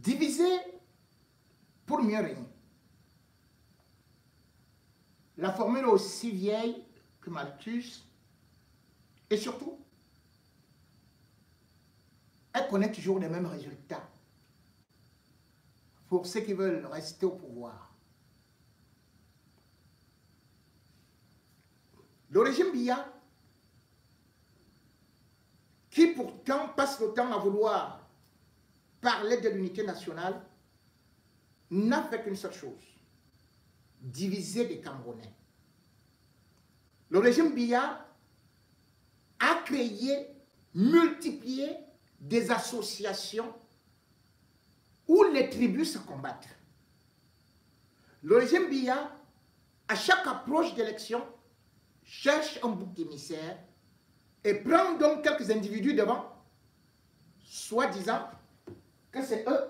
Diviser pour mieux régner. La formule est aussi vieille que Malthus. Et surtout, elle connaît toujours les mêmes résultats pour ceux qui veulent rester au pouvoir. Le régime Biya, qui pourtant passe le temps à vouloir parler de l'unité nationale, n'a fait qu'une seule chose, diviser les Camerounais. Le régime Biya a créé, multiplié des associations où les tribus se combattent. Le régime Biya, à chaque approche d'élection, cherche un bouc émissaire et prend donc quelques individus devant, soi-disant que c'est eux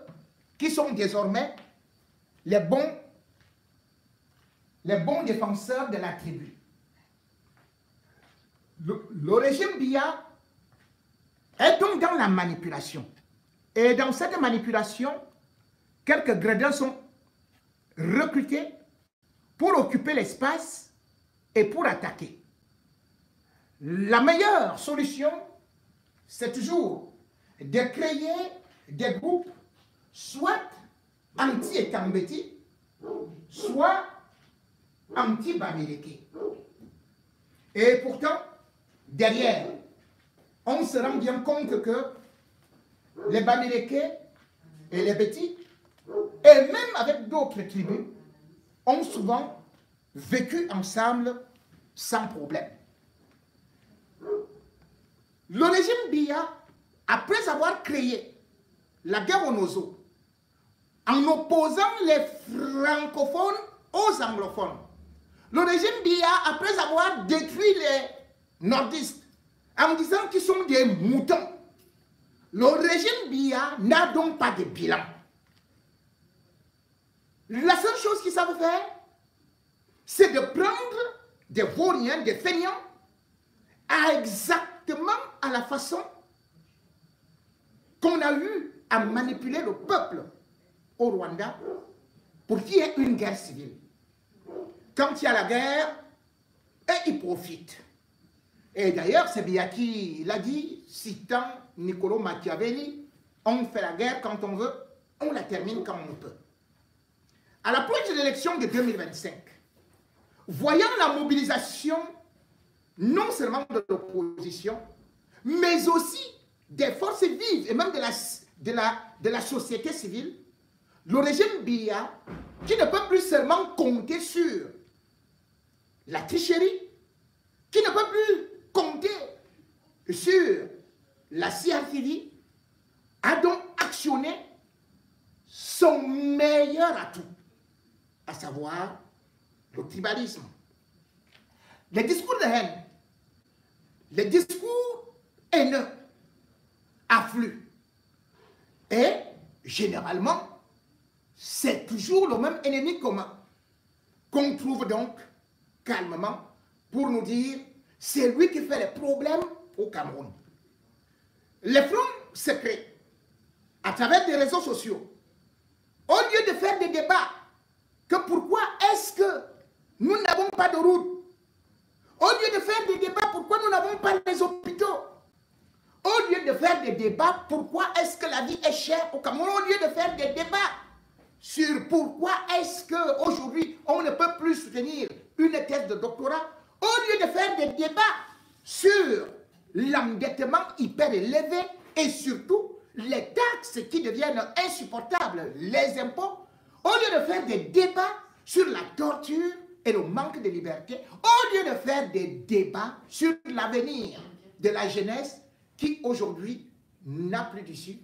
qui sont désormais les bons défenseurs de la tribu. Le régime Biya est donc dans la manipulation. Et dans cette manipulation, quelques gredins sont recrutés pour occuper l'espace et pour attaquer. La meilleure solution, c'est toujours de créer des groupes soit anti-Etambeti, soit anti-Bamileke. Et pourtant, derrière, on se rend bien compte que les Bamileke et les Beti, et même avec d'autres tribus, ont souvent vécu ensemble sans problème. Le régime Biya, après avoir créé la guerre aux Nozo, en opposant les francophones aux anglophones, le régime Biya, après avoir détruit les nordistes, en disant qu'ils sont des moutons, le régime Biya n'a donc pas de bilan. La seule chose qu'ils savent faire, c'est de prendre des vauriens, des feignants, exactement à la façon qu'on a eu à manipuler le peuple au Rwanda pour qu'il y ait une guerre civile. Quand il y a la guerre, et ils profitent. Et d'ailleurs, c'est Biya qui l'a dit, citant Niccolò Machiavelli, on fait la guerre quand on veut, on la termine quand on peut. À l'approche de l'élection de 2025, voyant la mobilisation non seulement de l'opposition, mais aussi des forces vives et même de la société civile, le régime Biya, qui ne peut plus seulement compter sur la tricherie, qui ne peut plus compter sur la CRTV, a donc actionné son meilleur atout, à savoir le tribalisme. Les discours de haine, les discours haineux affluent. Et généralement, c'est toujours le même ennemi commun qu'on trouve donc calmement pour nous dire c'est lui qui fait les problèmes au Cameroun. Les fronts se créent à travers des réseaux sociaux. Au lieu de faire des débats, que pourquoi est-ce que nous n'avons pas de route? Au lieu de faire des débats, pourquoi nous n'avons pas les hôpitaux? Au lieu de faire des débats, pourquoi est-ce que la vie est chère au Cameroun? Au lieu de faire des débats sur pourquoi est-ce qu'aujourd'hui on ne peut plus soutenir une thèse de doctorat, au lieu de faire des débats sur l'endettement hyper élevé et surtout les taxes qui deviennent insupportables, les impôts, au lieu de faire des débats sur la torture et le manque de liberté, au lieu de faire des débats sur l'avenir de la jeunesse qui aujourd'hui n'a plus d'issue,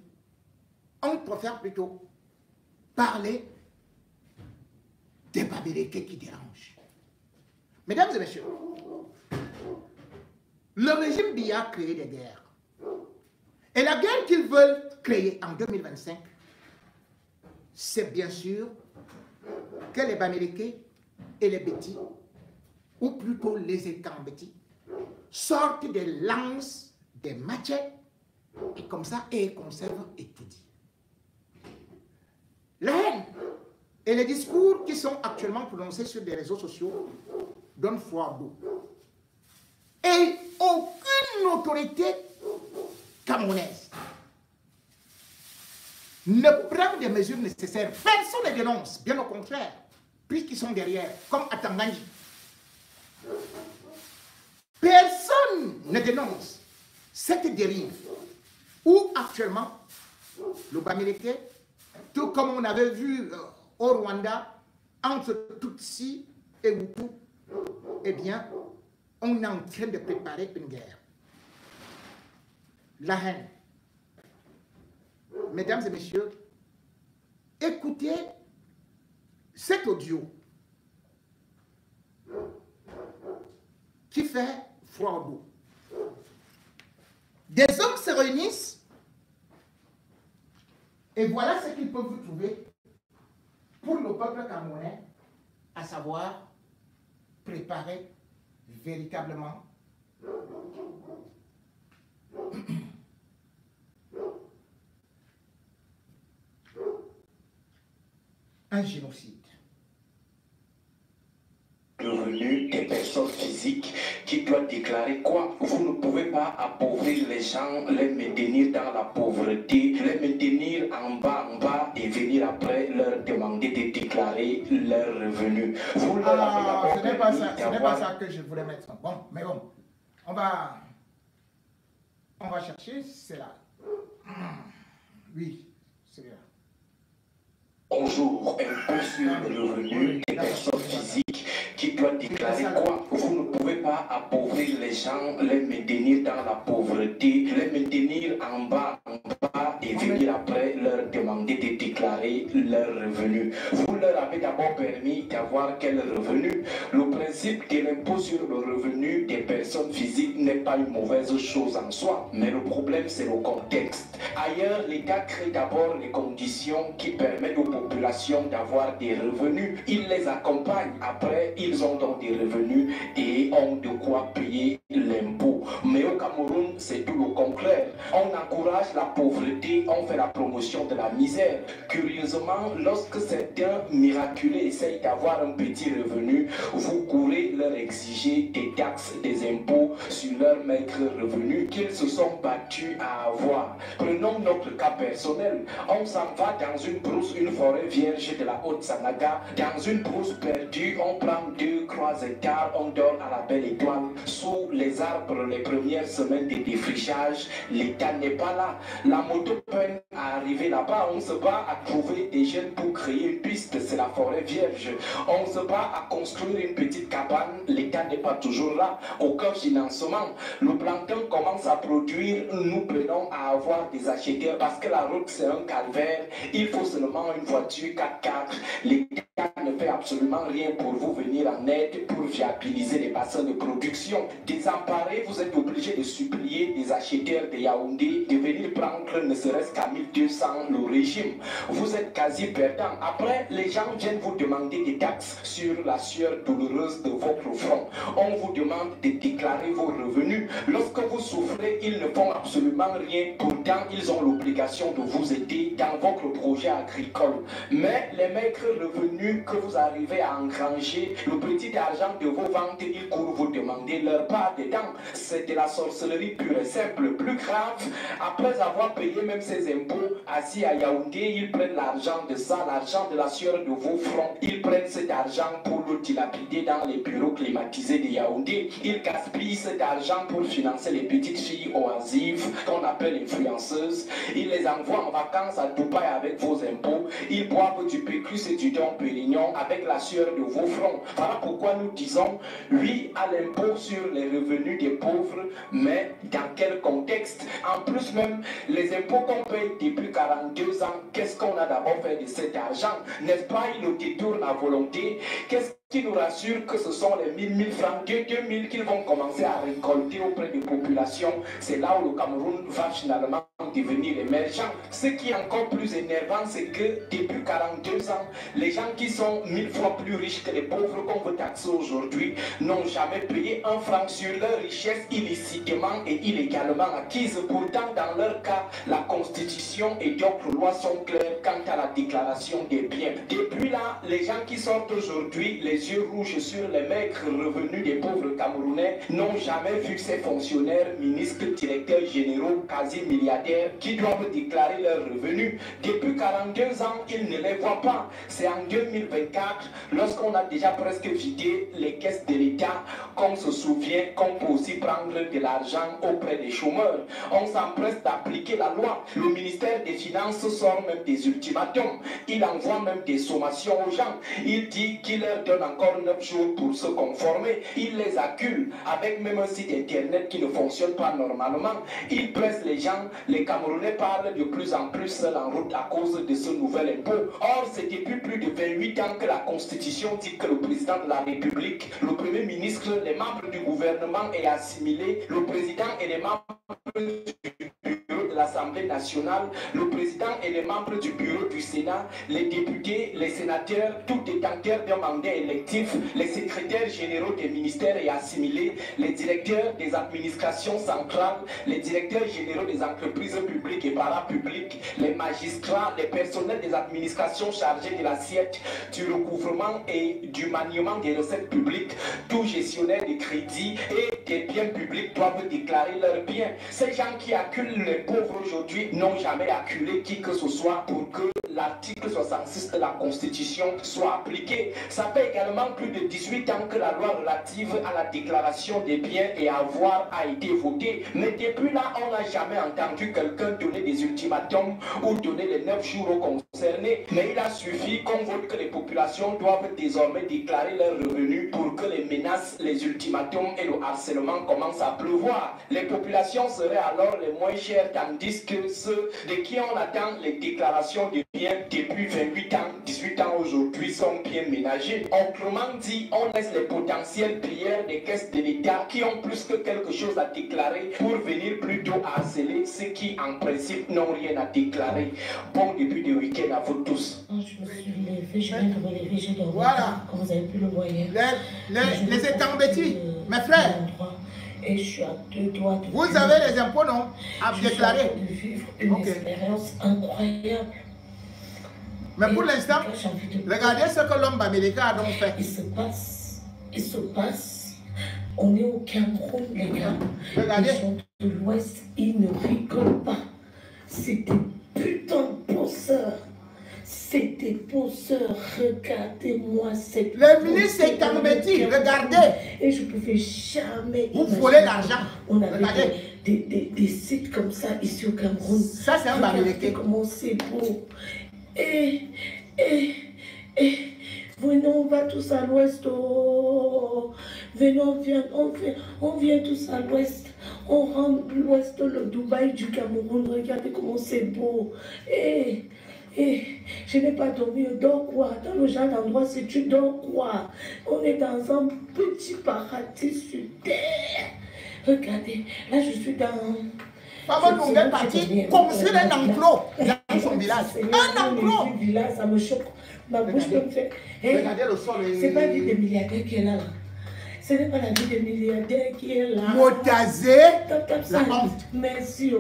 on préfère plutôt parler des Bamileke qui dérangent. Mesdames et messieurs, le régime Biya a créé des guerres. Et la guerre qu'ils veulent créer en 2025, c'est bien sûr que les Bamileke et les Beti, ou plutôt les Etambeti, sortent des lances, des machettes, et comme ça, et conservent et tout dit. La haine et les discours qui sont actuellement prononcés sur des réseaux sociaux donnent foi d'eau. Et aucune autorité camerounaise ne prend des mesures nécessaires. Personne ne dénonce, bien au contraire, puisqu'ils sont derrière, comme à Tanganyika. Personne ne dénonce cette dérive où actuellement le Bamileke, tout comme on avait vu au Rwanda, entre Tutsi et Hutu, eh bien, on est en train de préparer une guerre. La haine. Mesdames et messieurs, écoutez cet audio qui fait froid au dos. Des hommes se réunissent et voilà ce qu'ils peuvent trouver pour le peuple camerounais, à savoir préparer véritablement un génocide. Le revenu des personnes physiques qui doivent déclarer quoi? Vous ne pouvez pas appauvrir les gens, les maintenir dans la pauvreté, les maintenir en bas et venir après leur demander de déclarer leurs revenus. Vous leur avez d'abord ce n'est pas ça que je voulais mettre. Bon, mais bon, on va chercher, c'est là. Oui, c'est là. Bonjour, un peu sur le revenu des personnes physiques qui doivent déclarer quoi? Vous ne pouvez pas appauvrir les gens, les maintenir dans la pauvreté, les maintenir en bas et venir après leur demander de déclarer leurs revenus. Vous leur avez d'abord permis d'avoir quel revenu? Le principe de l'impôt sur le revenu des personnes physiques n'est pas une mauvaise chose en soi, mais le problème c'est le contexte. Ailleurs, l'État crée d'abord les conditions qui permettent aux populations d'avoir des revenus. Il les accompagne. Après, ils ont donc des revenus et ont de quoi payer l'impôt. Mais au Cameroun, c'est tout le contraire. On encourage la pauvreté, on fait la promotion de la misère. Curieusement, lorsque certains miraculés essayent d'avoir un petit revenu, vous courez leur exiger des taxes, des impôts sur leurs maigres revenus qu'ils se sont battus à avoir. Prenons notre cas personnel. On s'en va dans une brousse, une forêt vierge de la Haute-Sanaga. Dans une brousse perdue, on prend 2-3 hectares, on dort à la belle étoile. Sous les arbres, les premières semaines de défrichage, l'État n'est pas là. La moto peine à arriver là-bas. On se bat à trouver des jeunes pour créer une piste, c'est la forêt vierge. On se bat à construire une petite cabane, l'État n'est pas toujours là. Aucun financement. Le plancton commence à produire, nous peinons à avoir des acheteurs parce que la route c'est un calvaire. Il faut seulement une voiture 4x4. L'État ne fait absolument rien pour vous venir en aide, pour viabiliser les bassins de production. Désemparés, vous êtes obligés de supplier des acheteurs de Yaoundé de venir prendre ne serait-ce qu'à 1200 le régime. Vous êtes quasi perdant. Après, les gens viennent vous demander des taxes sur la sueur douloureuse de votre front. On vous demande de déclarer vos revenus. Lorsque vous souffrez, ils ne font absolument rien. Pourtant, ils ont l'obligation de vous aider dans votre projet agricole. Mais les maigres revenus que vous arrivez à engranger, le petit argent de vos ventes, ils courent vous demander leur part dedans. C'est de la sorcellerie pure et simple. Plus grave, après avoir payé même ces impôts, assis à Yaoundé, ils prennent l'argent de ça, l'argent de la sueur de vos fronts. Ils prennent cet argent pour le dilapider dans les bureaux climatisés de Yaoundé. Ils gaspillent cet argent pour financer les petites filles oisives qu'on appelle influenceuses. Ils les envoient en vacances à Dubaï avec vos impôts. Ils boivent du Pécrus et du Dom Pérignon avec la sueur de vos fronts. Voilà pourquoi nous disons oui à l'impôt sur les revenus des pauvres, mais dans quel contexte? En plus même, les impôts qu'on paye depuis 42 ans, qu'est-ce qu'on a d'abord fait de cet argent? N'est-ce pas, il le détourne à volonté? Qu'est-ce qui nous rassure que ce sont les 1000 francs, 2000 qu'ils vont commencer à récolter auprès des populations. C'est là où le Cameroun va finalement devenir émergent. Ce qui est encore plus énervant, c'est que depuis 42 ans, les gens qui sont 1000 fois plus riches que les pauvres qu'on veut taxer aujourd'hui n'ont jamais payé un franc sur leur richesse illicitement et illégalement acquise. Pourtant, dans leur cas, la Constitution et d'autres lois sont claires quant à la déclaration des biens. Depuis là, les gens qui sortent aujourd'hui les yeux rouges sur les maigres revenus des pauvres Camerounais n'ont jamais vu ces fonctionnaires, ministres, directeurs généraux, quasi-milliardaires qui doivent déclarer leurs revenus. Depuis 42 ans, ils ne les voient pas. C'est en 2024, lorsqu'on a déjà presque vidé les caisses de l'État, qu'on se souvient qu'on peut aussi prendre de l'argent auprès des chômeurs. On s'empresse d'appliquer la loi. Le ministère des Finances sort même des ultimatums. Il envoie même des sommations aux gens. Il dit qu'il leur donne encore 9 jours pour se conformer. Il les accule avec même un site internet qui ne fonctionne pas normalement. Il presse les gens. Les Camerounais parlent de plus en plus seuls en route à cause de ce nouvel impôt. Or, c'est depuis plus de 28 ans que la Constitution dit que le président de la République, le Premier ministre, les membres du gouvernement est assimilé, le président et les membres du bureau de l'Assemblée nationale, le président et les membres du bureau du Sénat, les députés, les sénateurs, tout détenteur d'un mandat électif, les secrétaires généraux des ministères et assimilés, les directeurs des administrations centrales, les directeurs généraux des entreprises publiques et parapubliques, les magistrats, les personnels des administrations chargés de l'assiette, du recouvrement et du maniement des recettes publiques, tout gestionnaire de crédits et des biens publics doivent déclarer leurs biens. Ces gens qui acculent les pauvres aujourd'hui n'ont jamais acculé qui que ce soit pour que l'article 66 de la Constitution soit appliqué. Ça fait également plus de 18 ans que la loi relative à la déclaration des biens et avoirs a été votée. Mais depuis là, on n'a jamais entendu quelqu'un donner des ultimatums ou donner les 9 jours aux concernés. Mais il a suffi qu'on vote que les populations doivent désormais déclarer leurs revenus pour que les menaces, les ultimatums et le harcèlement commencent à pleuvoir. Les populations seraient alors les moins chères, tandis que ceux de qui on attend les déclarations de biens depuis 28 ans, 18 ans aujourd'hui sont bien ménagés. Autrement dit, on laisse les potentiels pilleurs des caisses de l'État qui ont plus que quelque chose à déclarer pour venir plutôt harceler ceux qui en principe n'ont rien à déclarer. Bon début de week-end à vous tous. Je me suis levé, je viens de me lever, j'ai dormi. Voilà. Comme vous avez pu le voir hier. Les étambétis, mes frères. Et je suis à 2 doigts de Vous avez les impôts, non? À déclarer. de vivre une expérience incroyable. Mais pour l'instant, regardez ce que l'homme américain a donc fait. Il se passe, on est au Cameroun, les gars. Regardez. Les gens de l'Ouest, ils ne rigolent pas. C'est des putains de penseurs. C'est des penseurs. Regardez-moi cette... Le ministre est embêté, regardez. Et je ne pouvais jamais... Vous volez l'argent. On avait des sites comme ça ici au Cameroun. Ça, c'est un américain. Comment c'est beau. Et venons, on va tous à l'ouest. Oh. Venons, on vient tous à l'ouest. On rend l'ouest le Dubaï du Cameroun. Regardez comment c'est beau. Et je n'ai pas dormi. Dors quoi? Dans le genre d'endroit, si tu dors quoi? On est dans un petit paradis sur terre. Regardez, là je suis dans... Maman nous est parti construire un enclos dans son village. Un enclos. Ça me choque. Ma bouche peut me faire. Regardez le sol. C'est pas la vie des milliardaires qui est là. Ce n'est pas la vie des milliardaires qui est là. Motazé, la honte. Merci.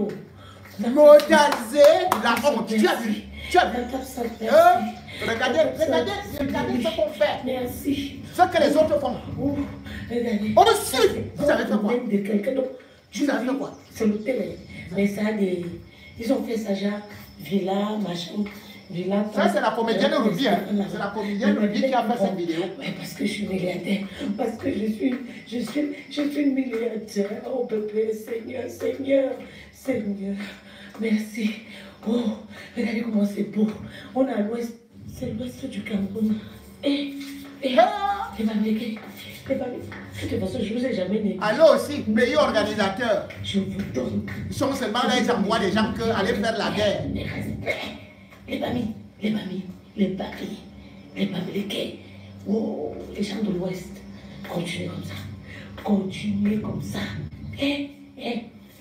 Motazé, la honte. Tu as vu? Tu as vu? Regardez ce qu'on fait. Merci. Ce que les autres font. Regardez. Aussi, vous savez fait quoi? Tu savez fait quoi? C'est le télé. Mais ça, ils ont fait ça, genre, villa, machin, villa. Ça, c'est la comédienne Ruby. C'est la comédienne Ruby qui a fait cette vidéo. Mais parce que je suis milliardaire. Parce que je suis une milliardaire. Oh, bébé, Seigneur. Merci. Oh, regardez comment c'est beau. On est à l'ouest. C'est l'ouest du Cameroun. Les Bamileke. De toute façon, je ne vous ai jamais négligé. Alors aussi, pays organisateur. Je vous donne. Ils sont seulement là, ils envoient des gens aller faire la guerre. Les Bamileke. Oh, les gens de l'Ouest, continuez comme ça. Continuez comme ça.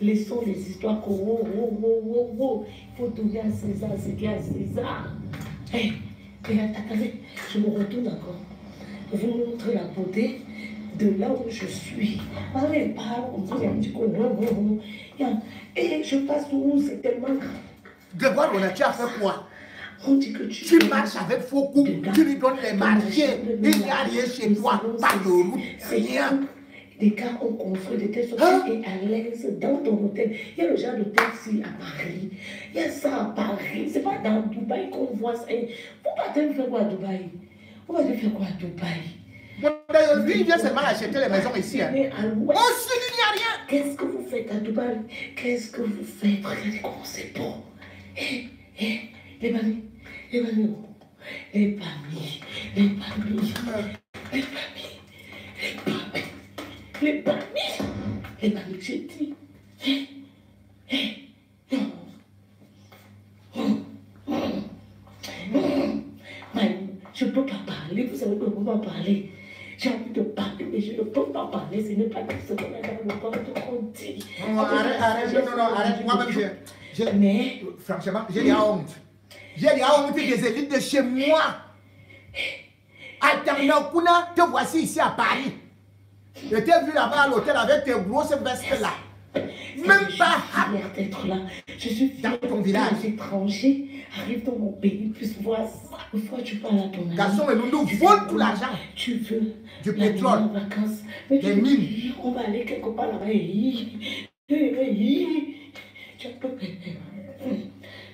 Laissons les histoires. Il faut donner à César ce qu'il y a à César. Attendez, je me retourne encore. Vous me montrez la beauté de là où je suis. Parlez, parle comme ça, et je passe où c'est tellement grand. Grégoire, tu as fait quoi? On dit que tu marches avec faux coups, tu lui donnes les marchés, il n'y a rien chez toi, pas de route, rien. Des cas ont construit de telle sorte que tu es à l'aise dans ton hôtel. Il y a le genre d'hôtel ici à Paris. Il y a ça à Paris. C'est pas dans Dubaï qu'on voit ça. Vous partez faire quoi à Dubaï? Vous partez faire quoi à Dubaï? Lui, il vient seulement acheter les maisons ici. Hein. Oh, si, il n'y a rien. Qu'est-ce que vous faites à Dubaï? Qu'est-ce que vous faites? Regardez comment c'est beau. Les mamies. Les mamies. Les mamies. Les mamies. Les mamies. Les mamies, les mamies, j'ai dit, je ne peux pas parler, vous savez que je ne peux pas parler. J'ai envie de parler, mais je ne peux pas parler, ce n'est pas tout ce qu'on a dans le corps qu'on dit. Arrête, moi-même, mais, franchement, j'ai la honte. J'ai la honte des élites de chez moi. Attends, Kuna, te voici ici à Paris. Je t'ai vu là-bas à l'hôtel avec tes grosses vestes là. Même pas. Je suis d'être là. Je suis dans ton village. Les étrangers arrivent dans mon pays, puissent voir ça. Une fois tu parles à ton ami. Garçon, et nous volent tout l'argent. Tu veux du pétrole, en vacances. Mais des mines. On va aller quelque part là-bas.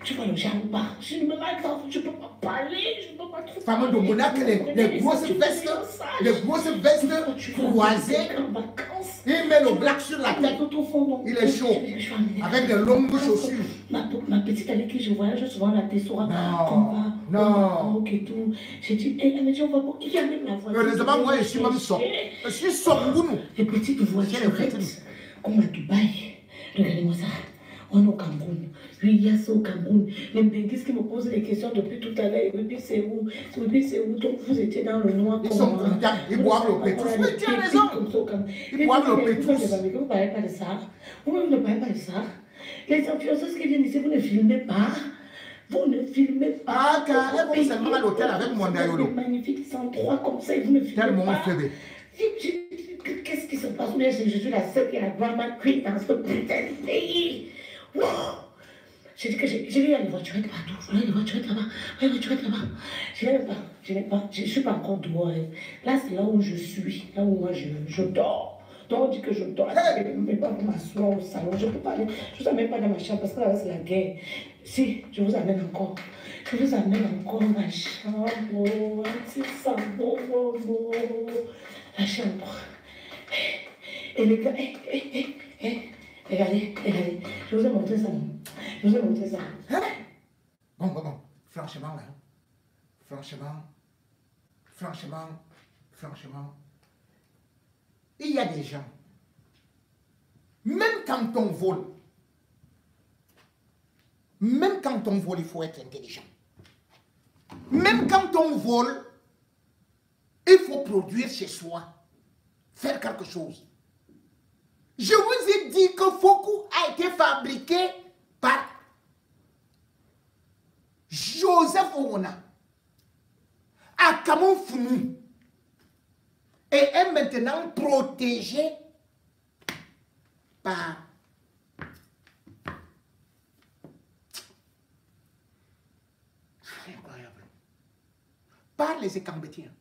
Tu vas le jambon. Je ne me m'attends, je ne peux pas parler, je ne peux pas trop. Femme de Monac, les grosses vestes croisées. Il met le black sur la tête. Il est chaud. Avec de longues chaussures. Ma petite avec qui je voyage souvent la Tessora. Non. J'ai dit, elle me dit, on va pas. Il y a même la voiture. Heureusement, moi, je suis même sort. Je suis sorgounou. Les petites voitures, comme à Dubaï. Regardez-moi ça. On est au Cameroun. Lui, il y a ça au Cameroun. Les Benguis qui me posent des questions depuis tout à l'heure. Et puis, c'est où? Donc, vous étiez dans le noir. Ils sont contents. Ils boivent le pétrole. Oui, tu as raison. Ils boivent le pétrole. Vous ne parlez pas de ça. Vous ne parlez pas de ça. Les influenceurs qui viennent ici, vous ne filmez pas. Vous ne filmez pas. Ah, car elles vont seulement à l'hôtel avec mon Dayolo. Magnifique, ils sont trois comme ça et vous ne filmez pas. Tellement Qu'est-ce qui se passe? Je suis la seule qui a la drama queen dans ce putain de pays. Wow. J'ai dit que j'ai vu les voiturettes partout. Les voiturettes là-bas. Les voiturettes là-bas. Je ne suis pas encore dehors. Là, c'est là où je suis. Là où moi, je dors. Donc, on dit que je dors. Je ne peux même pas m'asseoir au salon. Je ne peux pas aller. Je ne vous amène pas dans ma chambre parce que là, c'est la guerre. Si, je vous amène encore. Je vous amène encore ma chambre. C'est ça. La chambre. Et les gars, regardez, je vous ai montré ça. Hein? Bon, franchement, là, franchement, il y a des gens, même quand on vole, il faut être intelligent. Même quand on vole, il faut produire chez soi. Faire quelque chose. Je vous ai dit que Fokou a été fabriqué par Joseph Owona à Kamoufoumou et est maintenant protégé par les Écambétiens.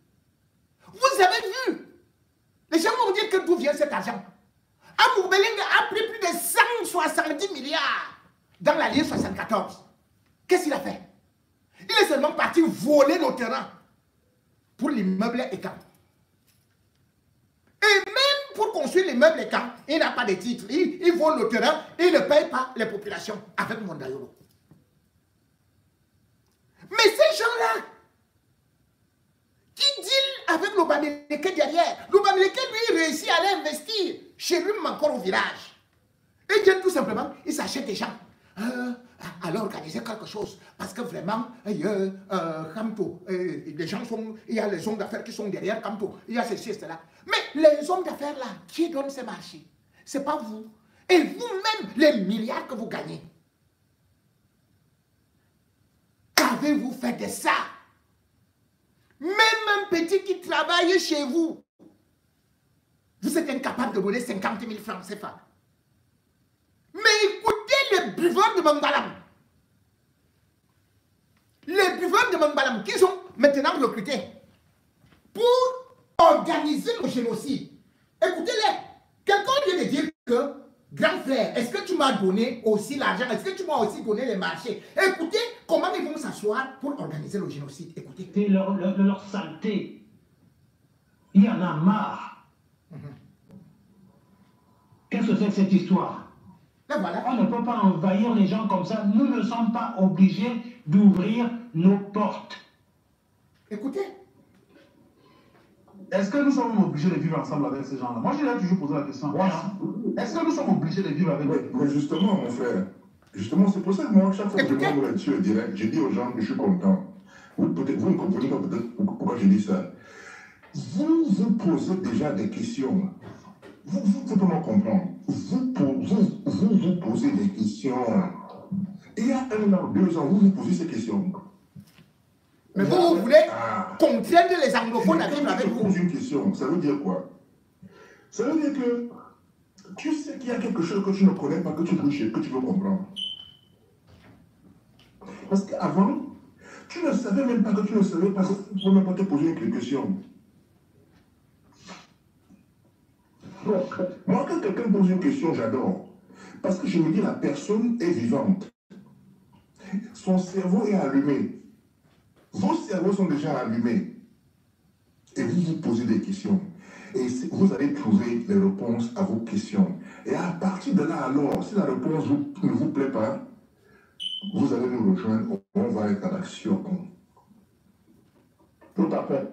Vous avez vu? Les gens vont dire que d'où vient cet argent. Amoubeling a pris plus de 170 milliards dans l'année 74. Qu'est-ce qu'il a fait? Il est seulement parti voler nos terrains pour l'immeuble Écamp. Et même pour construire l'immeuble Écamp, il n'a pas de titre. Il vole le terrain et il ne paye pas les populations avec Mondayolo. Mais ces gens-là, qui deal avec l'Obamileke derrière. L'Obamileke, lui, réussit à aller investir chez lui, encore au village. Et vient tout simplement, il s'achète des gens. À aller organiser quelque chose. Parce que vraiment, Kamto, les gens sont, il y a les hommes d'affaires qui sont derrière Kamto, il y a ceci et cela. Mais les hommes d'affaires là, qui donnent ces marchés? Ce n'est pas vous. Et vous-même, les milliards que vous gagnez. Qu'avez-vous fait de ça? Même un petit qui travaille chez vous, vous êtes incapable de donner 50 000 francs CFA. Mais écoutez les buveurs de Mangbalam. Les buveurs de Mangbalam qui sont maintenant recrutés pour organiser le génocide. Écoutez-les. Quelqu'un vient de dire que, grand frère, est-ce que tu m'as donné aussi l'argent? Est-ce que tu m'as aussi donné les marchés? Écoutez comment ils vont s'asseoir pour organiser le génocide. Écoutez. C'est leur saleté. Il y en a marre. Qu'est-ce que c'est que cette histoire? Voilà. On ne peut pas envahir les gens comme ça. Nous ne sommes pas obligés d'ouvrir nos portes. Écoutez. Est-ce que nous sommes obligés de vivre ensemble avec ces gens-là? Moi, je l'ai toujours posé la question. Est-ce que nous sommes obligés de vivre avec eux? Mais justement, mon frère, justement, c'est pour ça que moi, chaque fois que je demande là-dessus au direct, je dis aux gens que je suis content. Vous ne comprenez pas peut-être pourquoi je dis ça. Vous vous posez déjà des questions. Vous pouvez me comprendre. Vous posez des questions. Et il y a 1 an, 2 ans, vous posez ces questions. Mais vous voulez contraindre les anglophones à vivre avec vous. Pose une question, ça veut dire quoi? Ça veut dire que tu sais qu'il y a quelque chose que tu ne connais pas, que tu veux comprendre. Parce qu'avant, tu ne savais même pas que tu ne savais pas, que tu ne pouvais même pas te poser une question. Donc, moi, quand quelqu'un pose une question, j'adore. Parce que je me dis, la personne est vivante. Son cerveau est allumé. Vos cerveaux sont déjà allumés. Et vous vous posez des questions. Et vous allez trouver les réponses à vos questions. Et à partir de là, alors, si la réponse ne vous plaît pas, vous allez nous rejoindre. On va être à l'action. Tout à fait.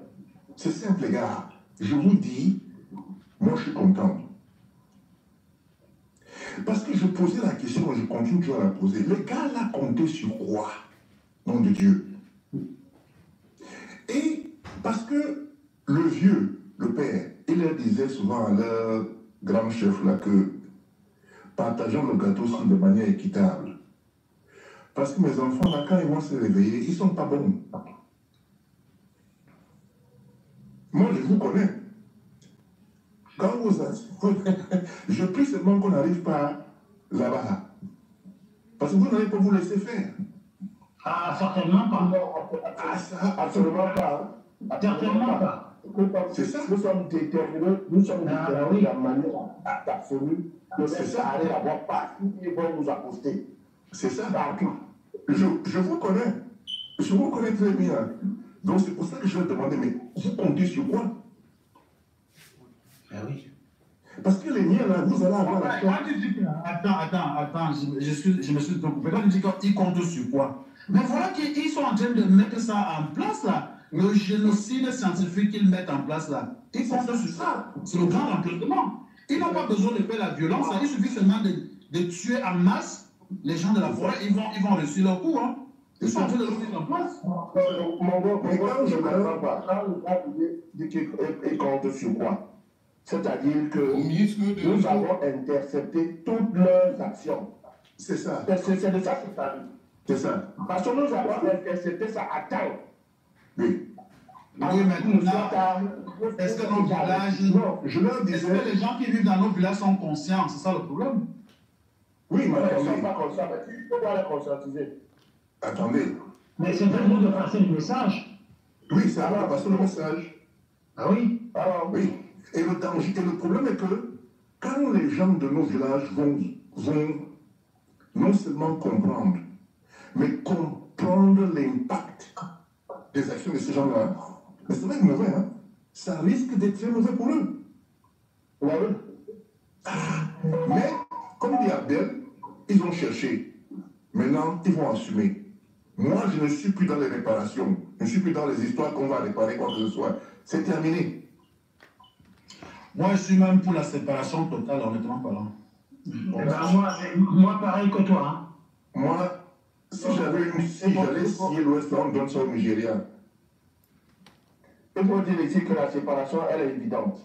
C'est simple, les gars. Je vous dis, moi, je suis content. Parce que je posais la question et je continue toujours à la poser. Les gars, là, comptaient sur quoi? Nom de Dieu. Et parce que le vieux, le père, il leur disait souvent à leur grand chef là que partageons le gâteau aussi de manière équitable. Parce que mes enfants là, quand ils vont se réveiller, ils ne sont pas bons. Moi, je vous connais. Quand je prie seulement qu'on n'arrive pas là-bas. Parce que vous n'allez pas vous laisser faire. Ah, certainement pas. Ah, ça, absolument pas. Certainement pas. C'est ça. Nous sommes déterminés, de la manière absolue de c'est ça. aller là-bas partout ils vont nous accoster. C'est ça. Je vous connais. Je vous connais très bien. Donc c'est pour ça que je vais demander, mais vous comptez sur quoi? Ah oui. Parce que les miens, là, vous allez avoir la chance. Attends, je me suis trompé. Quand tu dis qu'ils comptent sur quoi? Mais voilà qu'ils sont en train de mettre ça en place, là. Le génocide scientifique qu'ils mettent en place, là. Ils comptent sur ça. C'est le grand remplacement. Ils n'ont pas besoin de faire la violence. Il suffit seulement de tuer en masse les gens de la forêt. Ils vont réussir leur coup, hein. Ils sont en train de le mettre en place. Mais quand je ne comprends pas, quand le gars dit qu'il compte sur quoi? C'est-à-dire que nous avons intercepté toutes leurs actions. C'est ça. C'est de ça qu'il s'agit. C'est ça. Parce que nous avons intercepté ça à temps. Oui. Oui, maintenant, est-ce que nos villages... Non, je leur disais... Est-ce que les gens qui vivent dans nos villages sont conscients? C'est ça le problème. Oui, mais Ils ne attendez. sont pas conscients, mais il faut les conscientiser. Attendez. Mais c'est à nous de passer le message. Oui, ça va passer le message. Ah oui. Alors, Oui. Et le danger, et le problème est que quand les gens de nos villages vont non seulement comprendre, mais comprendre l'impact des actions de ces gens-là, mais ça va être mauvais, hein? Ça risque d'être très mauvais pour eux. oui. Mais, comme dit Abdel, ils ont cherché. Maintenant, ils vont assumer. Moi, je ne suis plus dans les réparations. Je ne suis plus dans les histoires qu'on va réparer quoi que ce soit. C'est terminé. Moi, je suis même pour la séparation totale, honnêtement parlant. Eh ben, moi, pareil que toi. Hein. Moi, Si j'allais scier l'Ouest, on donne ça au Nigeria. Il faut dire ici que la séparation, elle est évidente.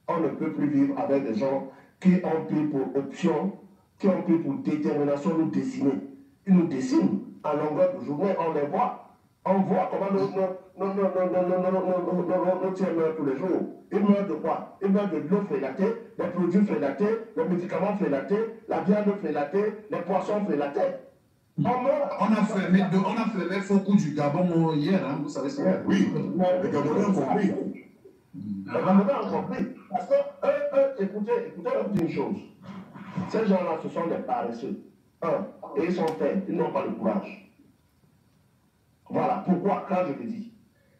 On ne peut plus vivre avec des gens qui ont pris pour option, qui ont pris pour détermination nous dessiner. Ils nous dessinent en longueur de journée, on les voit. On voit comment nos tiers meurent tous les jours. Ils meurent de quoi? Ils meurent de l'eau frélatée, des produits frélatés, les médicaments frélatés, la viande frélatée, les poissons frélatés. On a fermé Foucault du Gabon hier, hein, vous savez ça? Oui, les Gabonais ont compris. Les Gabonais ont compris. Parce que écoutez, leur dire une chose. Ces gens-là, ce sont des paresseux. Et ils sont faibles, ils n'ont pas le courage. Voilà pourquoi, quand je le dis,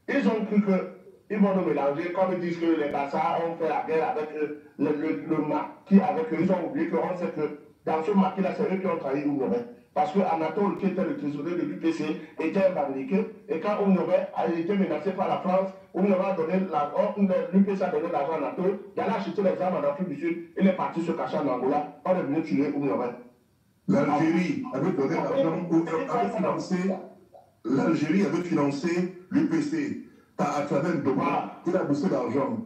ils ont cru qu'ils vont nous mélanger, comme ils disent que les Bassas ont fait la guerre avec le maquis, avec eux. Ils ont oublié qu'on sait que dans ce maquis-là, c'est eux qui ont trahi Oumnoré. Parce que Anatole, qui était le trésorier de l'UPC, était un Bamileke. Et quand Oumnoré a été menacé par la France, Oumnoré a donné l'UPC a donné l'argent à Anatole, il a acheté les armes en Afrique du Sud, il est parti se cacher en Angola, on est venu tuer Oumnoré. L'Algérie avait donné l'argent l'Algérie avait financé l'UPC à travers le droit. Il a bossé l'argent.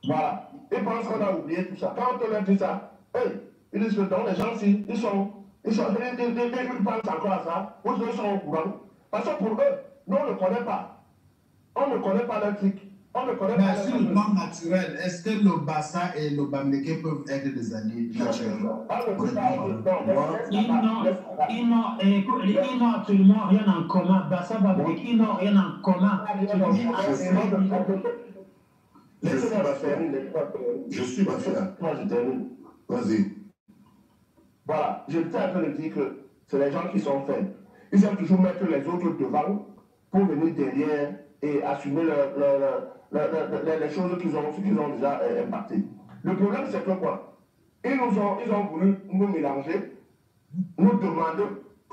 Voilà. Ils pensent qu'on a oublié tout ça. Quand on leur dit ça, ils disent que donc les gens, ils pensent encore à ça, ou ils sont au courant. Parce que pour eux, nous, on ne connaît pas. On ne connaît pas leur truc. On ne connaît pas. Sur le plan naturel, est-ce que le Bassa et le Bamileke peuvent être des alliés naturellement? Ils n'ont absolument rien en commun. Bassa, Bamileke, ils n'ont rien en commun. Je suis Bafia. Moi, je termine. Vas-y. Voilà, je tiens à te le dire que c'est les gens qui sont faibles. Ils aiment toujours mettre les autres devant pour venir derrière et assumer les choses qu'ils ont déjà impactées. Le problème, c'est que quoi? Ils ont voulu nous mélanger, nous demander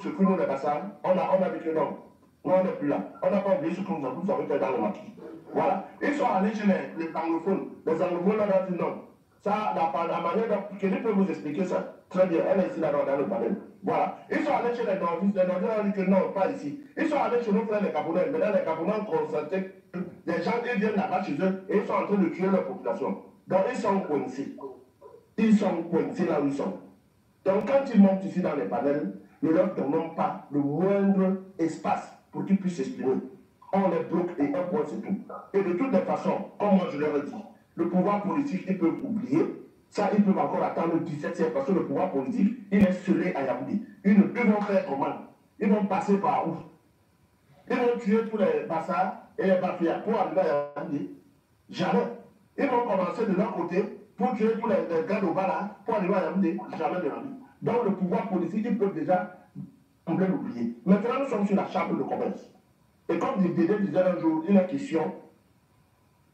ce que nous, les Bassans, on a dit que non. Non, on n'est plus là. On n'a pas oublié ce que nous avons fait dans le maquis. Voilà. Ils sont allés chez les anglophones. Les anglophones, là, ont dit non. Ça, la manière dont Kelly peut vous expliquer ça. Très bien, elle est ici là dans le panel. Voilà. Ils sont allés chez les nordistes. Les nordistes ont dit que non, pas ici. Ils sont allés chez nos frères les Gabonais. Maintenant, les Gabonais ont constaté que les gens ils viennent là-bas chez eux et ils sont en train de tuer leur population. Donc, ils sont coincés. Ils sont coincés là où ils sont. Donc, quand ils montent ici dans les panels, ne leur donnons pas le moindre espace pour qu'ils puissent s'exprimer. On les bloque et un point c'est tout. Et de toutes les façons, comme moi je leur ai dit, le pouvoir politique, ils peuvent oublier. Ça, ils peuvent encore attendre le 17 siècle parce que le pouvoir politique, il est scellé à Yaoundé. Ils vont faire comment? Ils vont passer par où? Ils vont tuer tous les Bassas et les Bafia pour arriver à Yaoundé? Jamais. Ils vont commencer de leur côté pour tuer tous les gars de Bala pour arriver à Yaoundé? Jamais de la vie. Donc le pouvoir politique, ils peuvent déjà l'oublier. Maintenant, nous sommes sur la chambre de commerce. Et comme Dédé disait un jour, il est question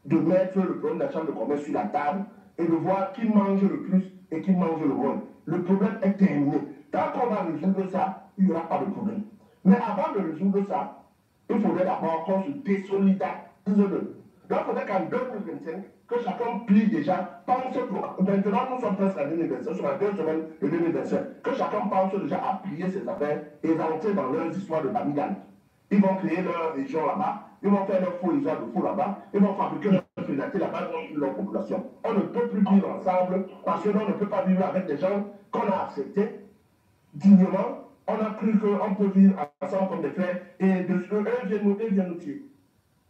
de mettre le problème de la chambre de commerce sur la table et de voir qui mange le plus et qui mange le moins. Le problème est terminé. Tant qu'on va résoudre ça, il n'y aura pas de problème. Mais avant de résoudre ça, il faudrait d'abord qu'on se désolidarise d'eux. Donc il faudrait qu'en 2025, que chacun plie déjà, pense que maintenant nous sommes presque en 2025, sur la 2 semaines de 2025, que chacun pense déjà à plier ses affaires et rentrer dans leurs histoires de Bamigan. Ils vont créer leur région là-bas, ils vont faire leur faux histoires de fou là-bas, ils vont fabriquer leur finalité là-bas dans leur population. On ne peut plus vivre ensemble parce que l'on ne peut pas vivre avec des gens qu'on a acceptés dignement. On a cru qu'on peut vivre ensemble comme des frères et de ce eux viennent nous tuer.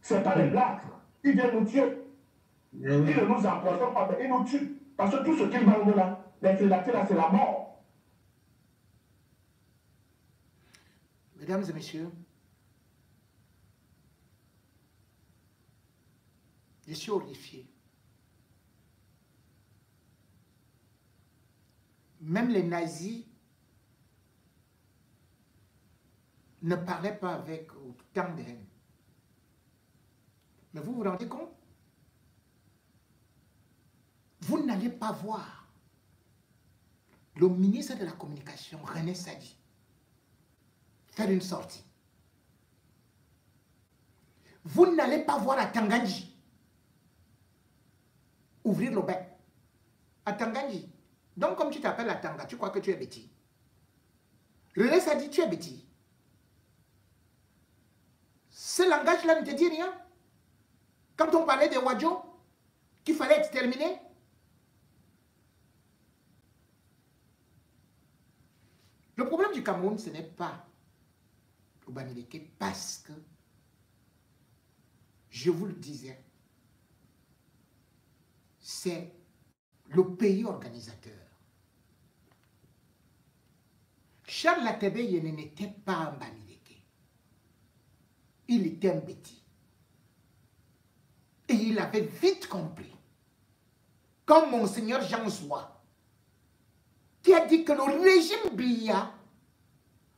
Ce n'est pas des blagues, ils viennent nous tuer. Ils ne nous empoisonnent pas, mais ils nous tuent. Parce que tout ce qu'ils vendent là, les finalités là, c'est la mort. Mesdames et messieurs, je suis horrifié. Même les nazis ne parlaient pas avec autant de haine. Mais vous vous rendez compte? Vous n'allez pas voir le ministre de la Communication, René Sadi, faire une sortie. Vous n'allez pas voir à Tanganji ouvrir le bec. À Tanganji. Donc, comme tu t'appelles à Tanga, tu crois que tu es bêtis. Relais a dit, tu es bêtise. Ce langage-là ne te dit rien. Quand on parlait des Wadjo, qu'il fallait exterminer. Le problème du Cameroun, ce n'est pas le Bamileke, parce que, je vous le disais, c'est le pays organisateur. Charles Latebeye n'était pas un Bamileke. Il était un bêtis. Et il avait vite compris, comme Monseigneur Jean Zoua, qui a dit que le régime Biya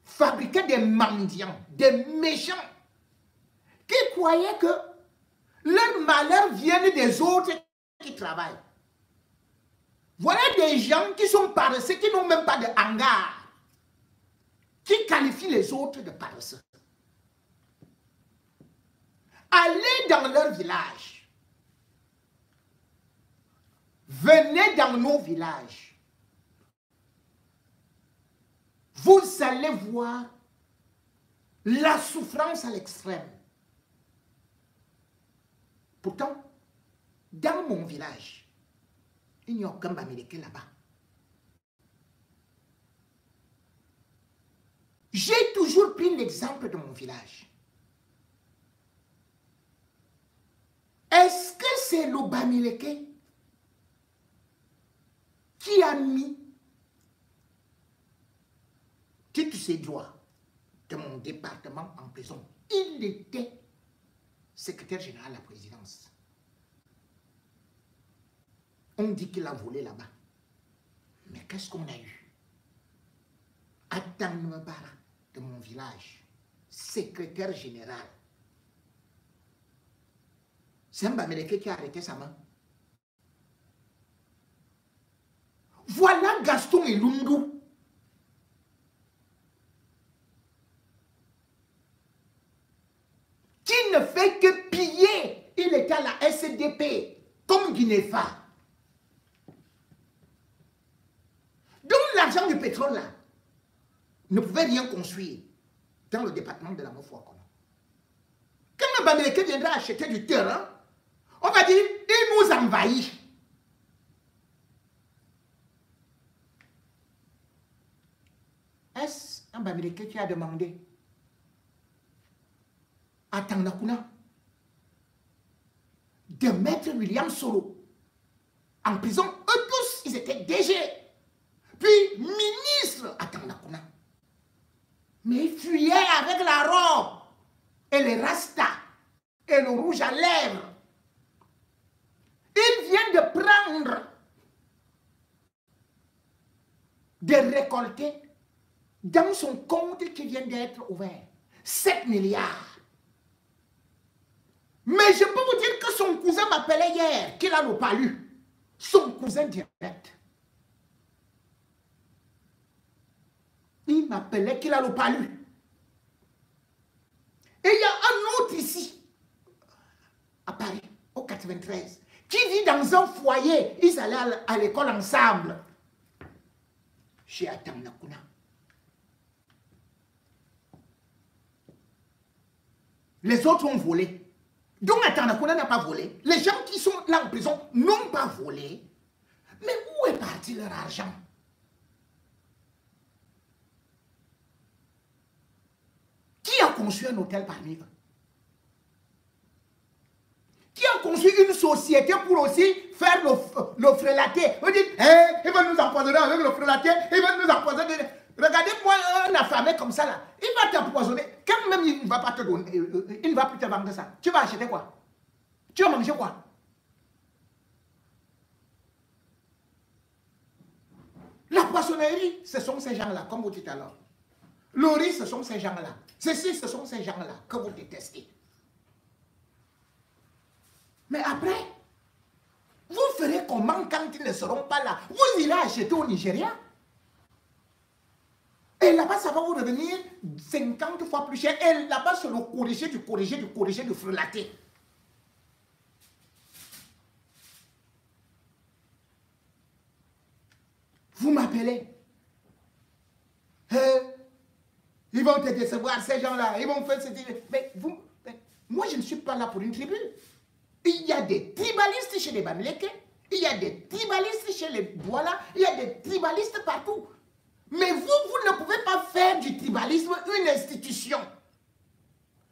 fabriquait des mendiants, des méchants, qui croyaient que leur malheur vient des autres qui travaillent. Voilà des gens qui sont paresseux, qui n'ont même pas de hangar, qui qualifient les autres de paresseux. Allez dans leur village. Venez dans nos villages. Vous allez voir la souffrance à l'extrême. Pourtant, dans mon village, il n'y a aucun Bamileke là-bas. J'ai toujours pris l'exemple de mon village. Est-ce que c'est le Bamileke qui a mis Titus Sédouard de mon département en prison? Il était secrétaire général à la présidence. On dit qu'il a volé là-bas. Mais qu'est-ce qu'on a eu? Adam Mbara de mon village, secrétaire général. C'est un Bamileke qui a arrêté sa main. Voilà Gaston Elundu. Qui ne fait que piller. Il était à la SDP, comme Guinéfa. Donc l'argent du pétrole là ne pouvait rien construire dans le département de la Mofoakona. Quand le Bamileke viendra acheter du terrain, on va dire, il nous envahit. Est-ce un Bamileke qui a demandé à Tanakuna de mettre William Solo en prison? Eux tous, ils étaient DG, puis ministres à Tanakuna. Mais ils fuyaient avec la robe et les rastas et le rouge à lèvres. Ils viennent de prendre, de récolter dans son compte qui vient d'être ouvert 7 milliards. Mais je peux vous dire que son cousin m'appelait hier, qu'il a le palu. Son cousin direct. Il m'appelait qu'il a le palu. Et il y a un autre ici, à Paris, au 93, qui vit dans un foyer. Ils allaient à l'école ensemble. Chez Adam Nakuna. Les autres ont volé. Donc Atanakuna n'a pas volé. Les gens qui sont là en prison n'ont pas volé. Mais où est parti leur argent? Qui a construit un hôtel parmi eux? Qui a construit une société pour aussi faire le frélaté? Vous dites, il va nous empoisonner avec le frélaté, il va nous empoisonner. Regardez-moi un affamé comme ça là, il va t'empoisonner. Quand même il ne va pas te donner, il ne va plus te vendre ça. Tu vas acheter quoi? Tu vas manger quoi? La poissonnerie, ce sont ces gens-là, comme vous dites alors. Le riz, ce sont ces gens-là. Ceci, ce sont ces gens-là que vous détestez. Mais après, vous ferez comment quand ils ne seront pas là? Vous irez acheter au Nigeria. Et là-bas, ça va vous revenir 50 fois plus cher. Et là-bas, c'est le corrigé du frelaté. Vous m'appelez. Ils vont te décevoir, ces gens-là. Ils vont faire ce... Mais moi, je ne suis pas là pour une tribu. Il y a des tribalistes chez les Bamileke. Il y a des tribalistes chez les Douala. Il y a des tribalistes partout. Mais vous ne pouvez pas faire du tribalisme une institution.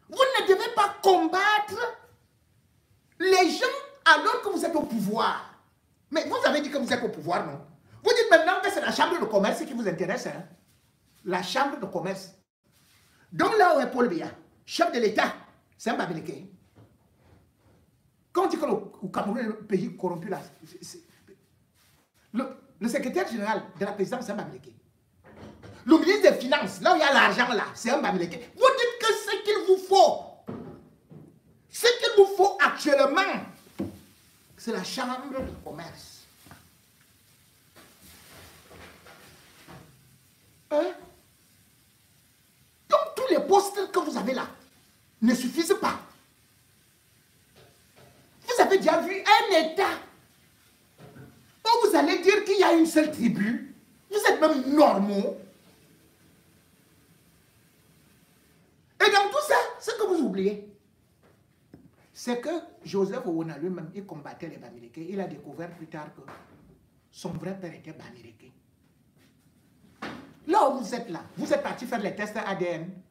Vous ne devez pas combattre les gens alors que vous êtes au pouvoir. Mais vous avez dit que vous êtes au pouvoir, non? Vous dites maintenant que c'est la chambre de commerce qui vous intéresse. Hein? La chambre de commerce. Donc là où est Paul Biya, chef de l'État, c'est un Bamileke. Quand on dit que le Cameroun est le pays corrompu là, le secrétaire général de la présidence, c'est un Bamileke. Le ministre des Finances, là où il y a l'argent là, c'est un Bamileke. Vous dites que ce qu'il vous faut actuellement, c'est la chambre de commerce. Hein? Donc tous les postes que vous avez là ne suffisent pas. Vous avez déjà vu un État où vous allez dire qu'il y a une seule tribu. Vous êtes même normaux. Et dans tout ça, ce que vous oubliez, c'est que Joseph Owona lui-même, il combattait les Bamileke. Il a découvert plus tard que son vrai père était Bamileke. Là où vous êtes parti faire les tests ADN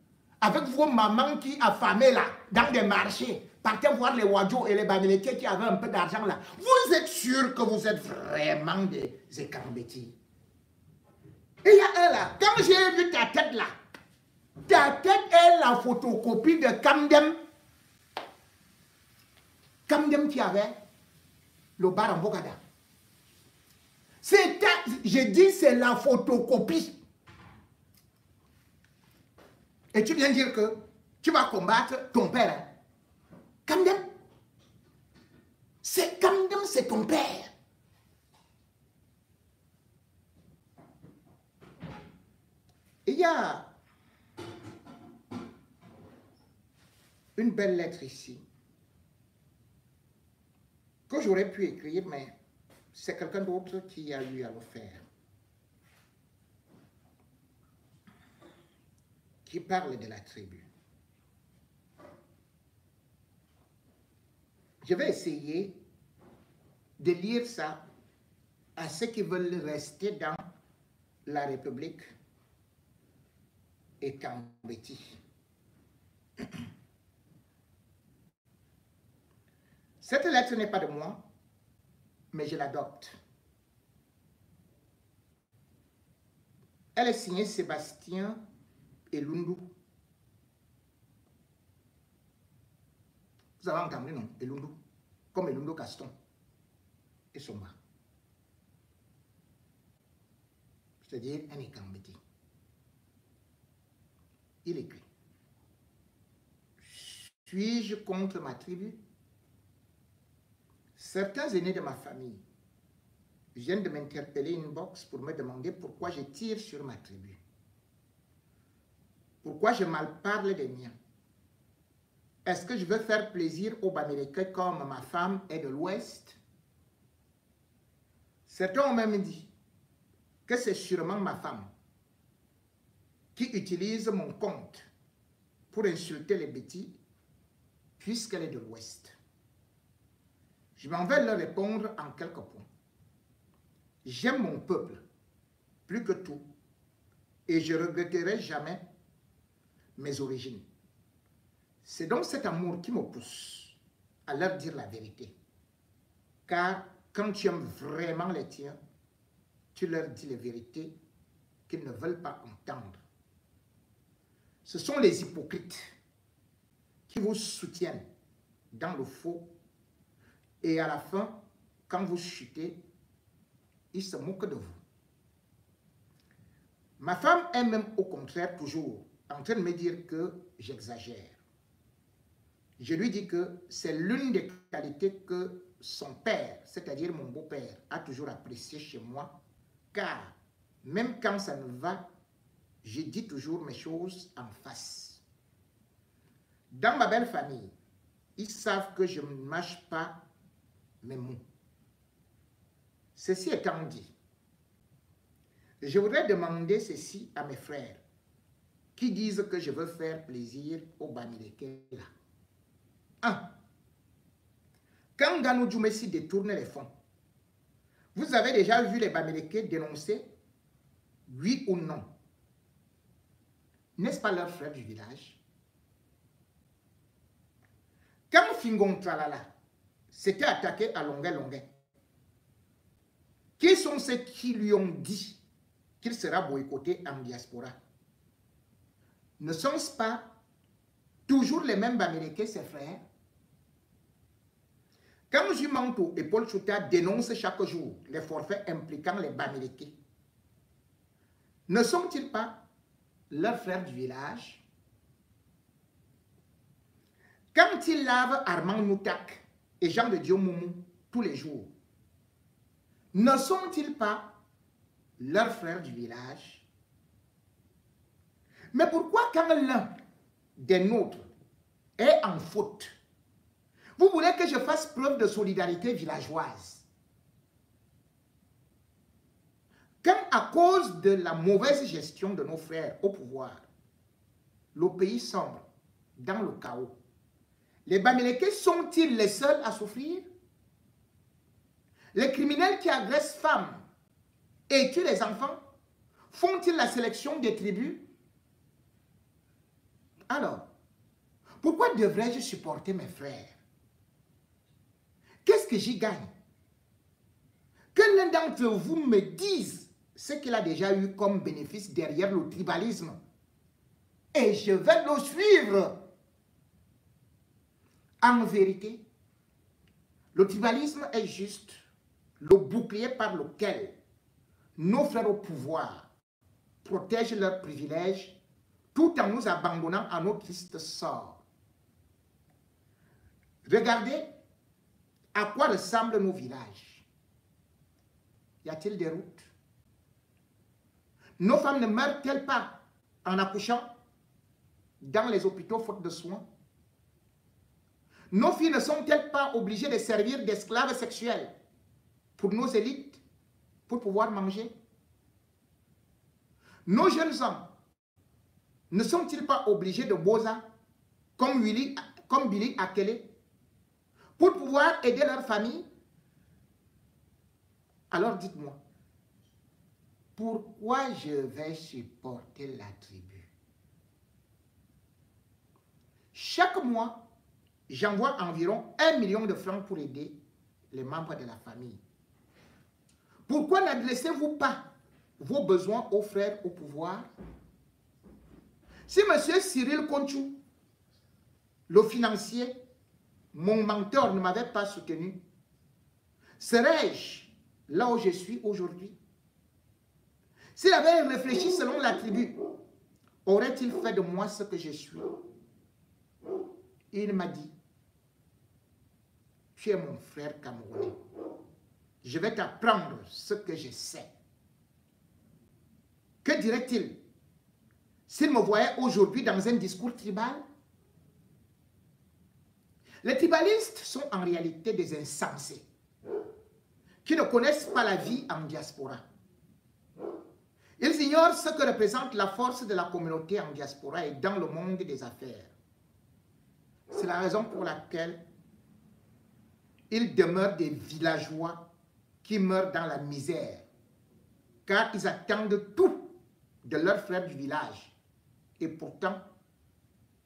avec vos mamans qui affamaient là, dans des marchés, partez voir les Wadjo et les Bamileke qui avaient un peu d'argent là. Vous êtes sûr que vous êtes vraiment des écambétis. Et il y a un là, quand j'ai vu ta tête là, ta tête est la photocopie de Kamdem. Kamdem qui avait le bar en Bogada. J'ai dit c'est la photocopie. Et tu viens dire que tu vas combattre ton père. Hein? Kamdem. C'est Kamdem, c'est ton père. Il y a une belle lettre ici que j'aurais pu écrire, mais c'est quelqu'un d'autre qui a eu à le faire. Qui parle de la tribu. Je vais essayer de lire ça à ceux qui veulent rester dans la République et Kambeti. Cette lettre n'est pas de moi, mais je l'adopte. Elle est signée Sébastien Elundu. Vous avez entendu, non? Elundu. Comme Elundu Caston. Et Somba. C'est-à-dire un Ekambeti. Il écrit. Suis-je contre ma tribu? Certains aînés de ma famille viennent de m'interpeller inbox pour me demander pourquoi je tire sur ma tribu. Pourquoi je malparle des miens? Est-ce que je veux faire plaisir aux Bamileke comme ma femme est de l'Ouest? Certains ont même dit que c'est sûrement ma femme qui utilise mon compte pour insulter les bêtis puisqu'elle est de l'Ouest. Je m'en vais leur répondre en quelques points. J'aime mon peuple plus que tout et je ne regretterai jamais mes origines. C'est donc cet amour qui me pousse à leur dire la vérité. Car quand tu aimes vraiment les tiens, tu leur dis les vérités qu'ils ne veulent pas entendre. Ce sont les hypocrites qui vous soutiennent dans le faux et à la fin, quand vous chutez, ils se moquent de vous. Ma femme est même au contraire toujours en train de me dire que j'exagère. Je lui dis que c'est l'une des qualités que son père, c'est-à-dire mon beau-père, a toujours apprécié chez moi, car même quand ça ne va, je dis toujours mes choses en face. Dans ma belle famille, ils savent que je ne mâche pas mes mots. Ceci étant dit, je voudrais demander ceci à mes frères. qui disent que je veux faire plaisir aux Bamileke là. 1. Quand Ganou Djoumessi détourne les fonds, vous avez déjà vu les Bamileke dénoncer, oui ou non? N'est-ce pas leur frère du village? Quand Fingon Tralala s'était attaqué à Longuet, qui sont ceux qui lui ont dit qu'il sera boycotté en diaspora? Ne sont-ce pas toujours les mêmes Bamileke, ses frères? Quand Jumanto et Paul Chouta dénoncent chaque jour les forfaits impliquant les Bamileke, ne sont-ils pas leurs frères du village? Quand ils lavent Armand Moutak et Jean de Dieu Moumou tous les jours, ne sont-ils pas leurs frères du village? Mais pourquoi quand l'un des nôtres est en faute, vous voulez que je fasse preuve de solidarité villageoise? Quand à cause de la mauvaise gestion de nos frères au pouvoir, le pays sombre dans le chaos, les Bamileke sont-ils les seuls à souffrir? Les criminels qui agressent femmes et tuent les enfants font-ils la sélection des tribus? Alors, pourquoi devrais-je supporter mes frères? Qu'est-ce que j'y gagne? Que l'un d'entre vous me dise ce qu'il a déjà eu comme bénéfice derrière le tribalisme. Et je vais le suivre. En vérité, le tribalisme est juste le bouclier par lequel nos frères au pouvoir protègent leurs privilèges tout en nous abandonnant à nos tristes sorts. Regardez à quoi ressemblent nos villages. Y a-t-il des routes? Nos femmes ne meurent-elles pas en accouchant dans les hôpitaux faute de soins? Nos filles ne sont-elles pas obligées de servir d'esclaves sexuels pour nos élites, pour pouvoir manger? Nos jeunes hommes ne sont-ils pas obligés de bosa comme Billy Akele pour pouvoir aider leur famille? Alors dites-moi, pourquoi je vais supporter la tribu? Chaque mois, j'envoie environ 1 million de francs pour aider les membres de la famille. Pourquoi n'adressez-vous pas vos besoins aux frères au pouvoir? Si M. Cyril Konchou, le financier, mon mentor, ne m'avait pas soutenu, serais-je là où je suis aujourd'hui? S'il avait réfléchi selon la tribu, aurait-il fait de moi ce que je suis? Il m'a dit, tu es mon frère camerounais. Je vais t'apprendre ce que je sais. Que dirait-il s'il me voyait aujourd'hui dans un discours tribal? Les tribalistes sont en réalité des insensés qui ne connaissent pas la vie en diaspora. Ils ignorent ce que représente la force de la communauté en diaspora et dans le monde des affaires. C'est la raison pour laquelle ils demeurent des villageois qui meurent dans la misère, car ils attendent tout de leurs frères du village. Et pourtant,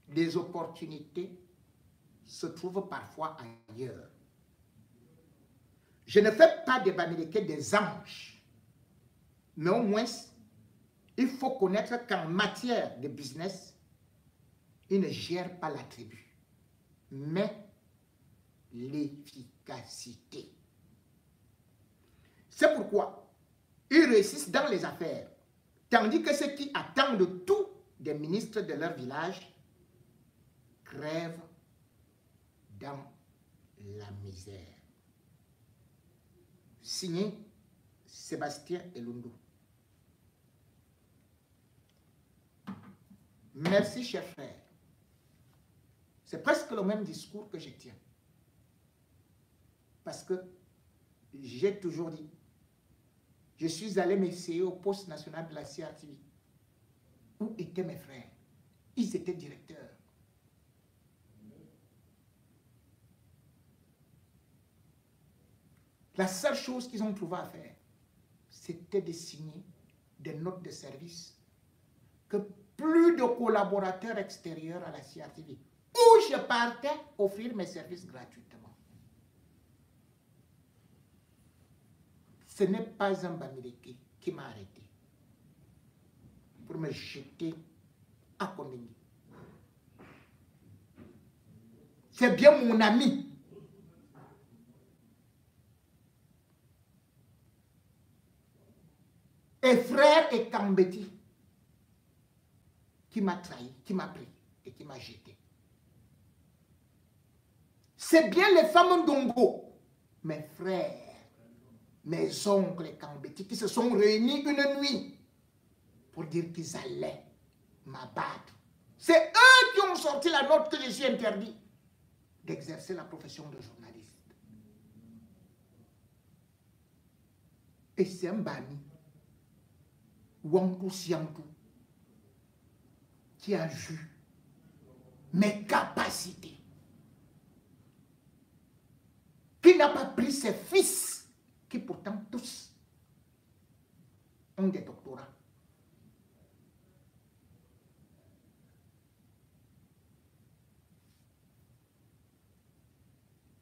des opportunités se trouvent parfois ailleurs. Je ne fais pas des Bamileke des anges, mais au moins, il faut connaître qu'en matière de business, ils ne gèrent pas la tribu, mais l'efficacité. C'est pourquoi ils réussissent dans les affaires, tandis que ceux qui attendent tout des ministres de leur village crèvent dans la misère. Signé Sébastien Elundu. Merci, chers frères. C'est presque le même discours que je tiens. Parce que j'ai toujours dit, je suis allé m'essayer au poste national de la CRTV. Où étaient mes frères? ils étaient directeurs. La seule chose qu'ils ont trouvé à faire, c'était de signer des notes de service que plus de collaborateurs extérieurs à la CRTV, où je partais offrir mes services gratuitement. Ce n'est pas un Bamileke qui m'a arrêté pour me jeter à Kondengui. C'est bien mon ami. Et frère et Kambeti qui m'a trahi, qui m'a pris et qui m'a jeté. C'est bien les femmes d'Ongo, mes frères, mes oncles et Kambeti qui se sont réunis une nuit pour dire qu'ils allaient m'abattre. C'est eux qui ont sorti la note que je suis interdit d'exercer la profession de journaliste. Et c'est un bami, Wankou Siankou, qui a vu mes capacités, qui n'a pas pris ses fils, qui pourtant tous ont des doctorats.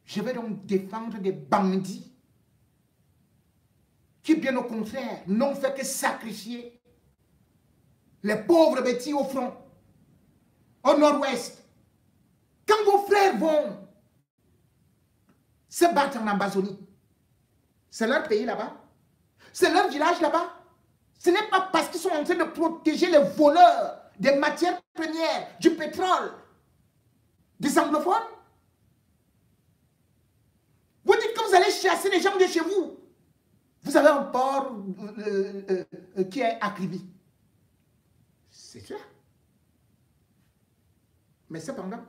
Je vais donc défendre des bandits qui, bien au contraire, n'ont fait que sacrifier les pauvres bêtis au front, au nord-ouest. Quand vos frères vont se battre en Amazonie, c'est leur pays là-bas, c'est leur village là-bas. Ce n'est pas parce qu'ils sont en train de protéger les voleurs des matières premières, du pétrole, des anglophones. Vous dites que vous allez chasser les gens de chez vous. Vous avez un port qui est à Kribi. C'est ça. Mais cependant,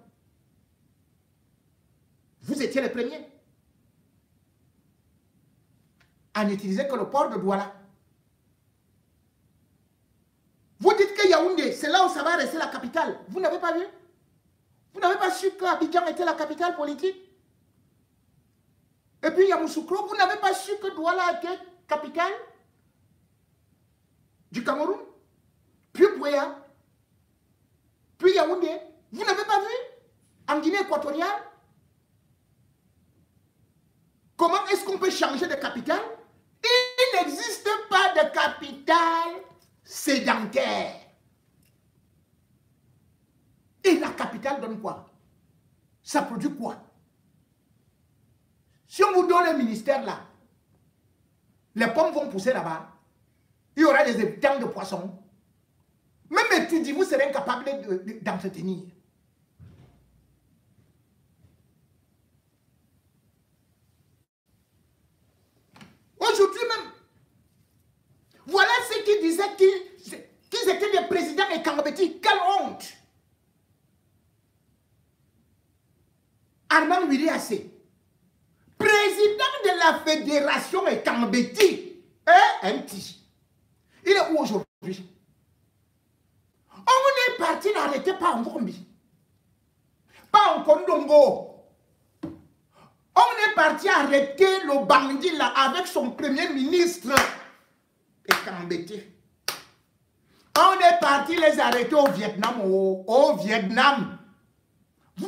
vous étiez les premiers à n'utiliser que le port de Douala. Vous dites que Yaoundé, c'est là où ça va rester la capitale. Vous n'avez pas vu? Vous n'avez pas su qu'Abidjan était la capitale politique? Et puis Yamoussoukro, vous n'avez pas su que Douala était capitale du Cameroun? Puis Bouéa, puis Yaoundé. Vous n'avez pas vu en Guinée équatoriale? Comment est-ce qu'on peut changer de capitale? Il n'existe pas de capitale sédentaire. Et la capitale donne quoi? Ça produit quoi? Si on vous donne le ministère là, les pommes vont pousser là-bas, il y aura des habitants de poissons. Même étudier, vous serez incapable d'entretenir. Aujourd'hui même, voilà ceux qui disaient qu'ils étaient des présidents et Kambeti. Quelle honte! Armand Wiriassé, président de la fédération et Kambeti, un petit. Il est où aujourd'hui? On est parti n'arrêter pas en Gombi, pas en Kondongo. On est parti arrêter le bandit là avec son premier ministre et Kambeti. On est parti les arrêter au Vietnam. Au Vietnam. Vous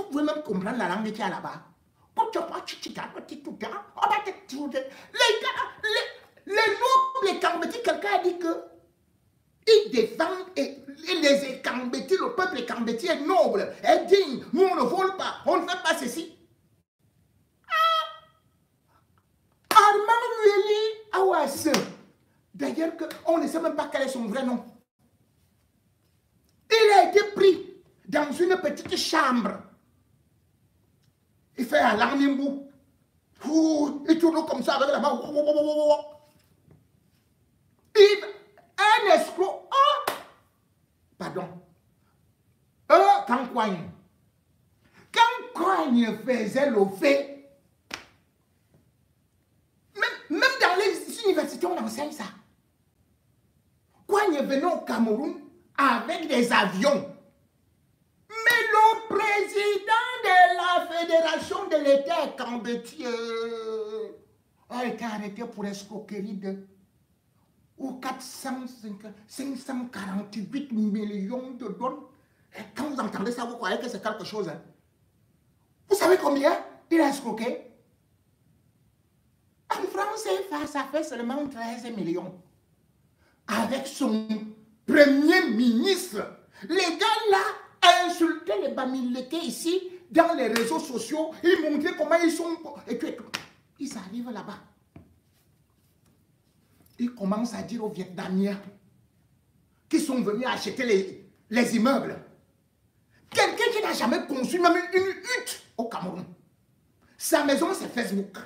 pouvez même comprendre la langue qui est là-bas. Les nobles Kambeti, quelqu'un a dit que ils défendent et les Kambeti, le peuple Kambeti est noble, est digne. Nous on ne vole pas, on ne fait pas ceci. Armand Wili Awas. D'ailleurs, on ne sait même pas quel est son vrai nom. Il a été pris dans une petite chambre. Il fait un l'arnimbu. Il tourne comme ça avec la main. Un escroc. Oh! Pardon. Quand Coigne faisait le fait, même dans les universités, on enseigne ça. Coigne venait au Cameroun avec des avions le président de la fédération de l'État Kambeti a été arrêté pour escroquerie de 548 millions de $. Et quand vous entendez ça, vous croyez que c'est quelque chose. Hein? Vous savez combien il a escroqué? En France CFA, ça fait seulement 13 millions. Avec son premier ministre. Les gars là insultaient les Bamileke ici, dans les réseaux sociaux. Ils montraient comment ils sont. Et puis, ils arrivent là-bas. Ils commencent à dire aux Vietnamiens qui sont venus acheter les immeubles. Quelqu'un qui n'a jamais conçu même une hutte au Cameroun. Sa maison, c'est Facebook.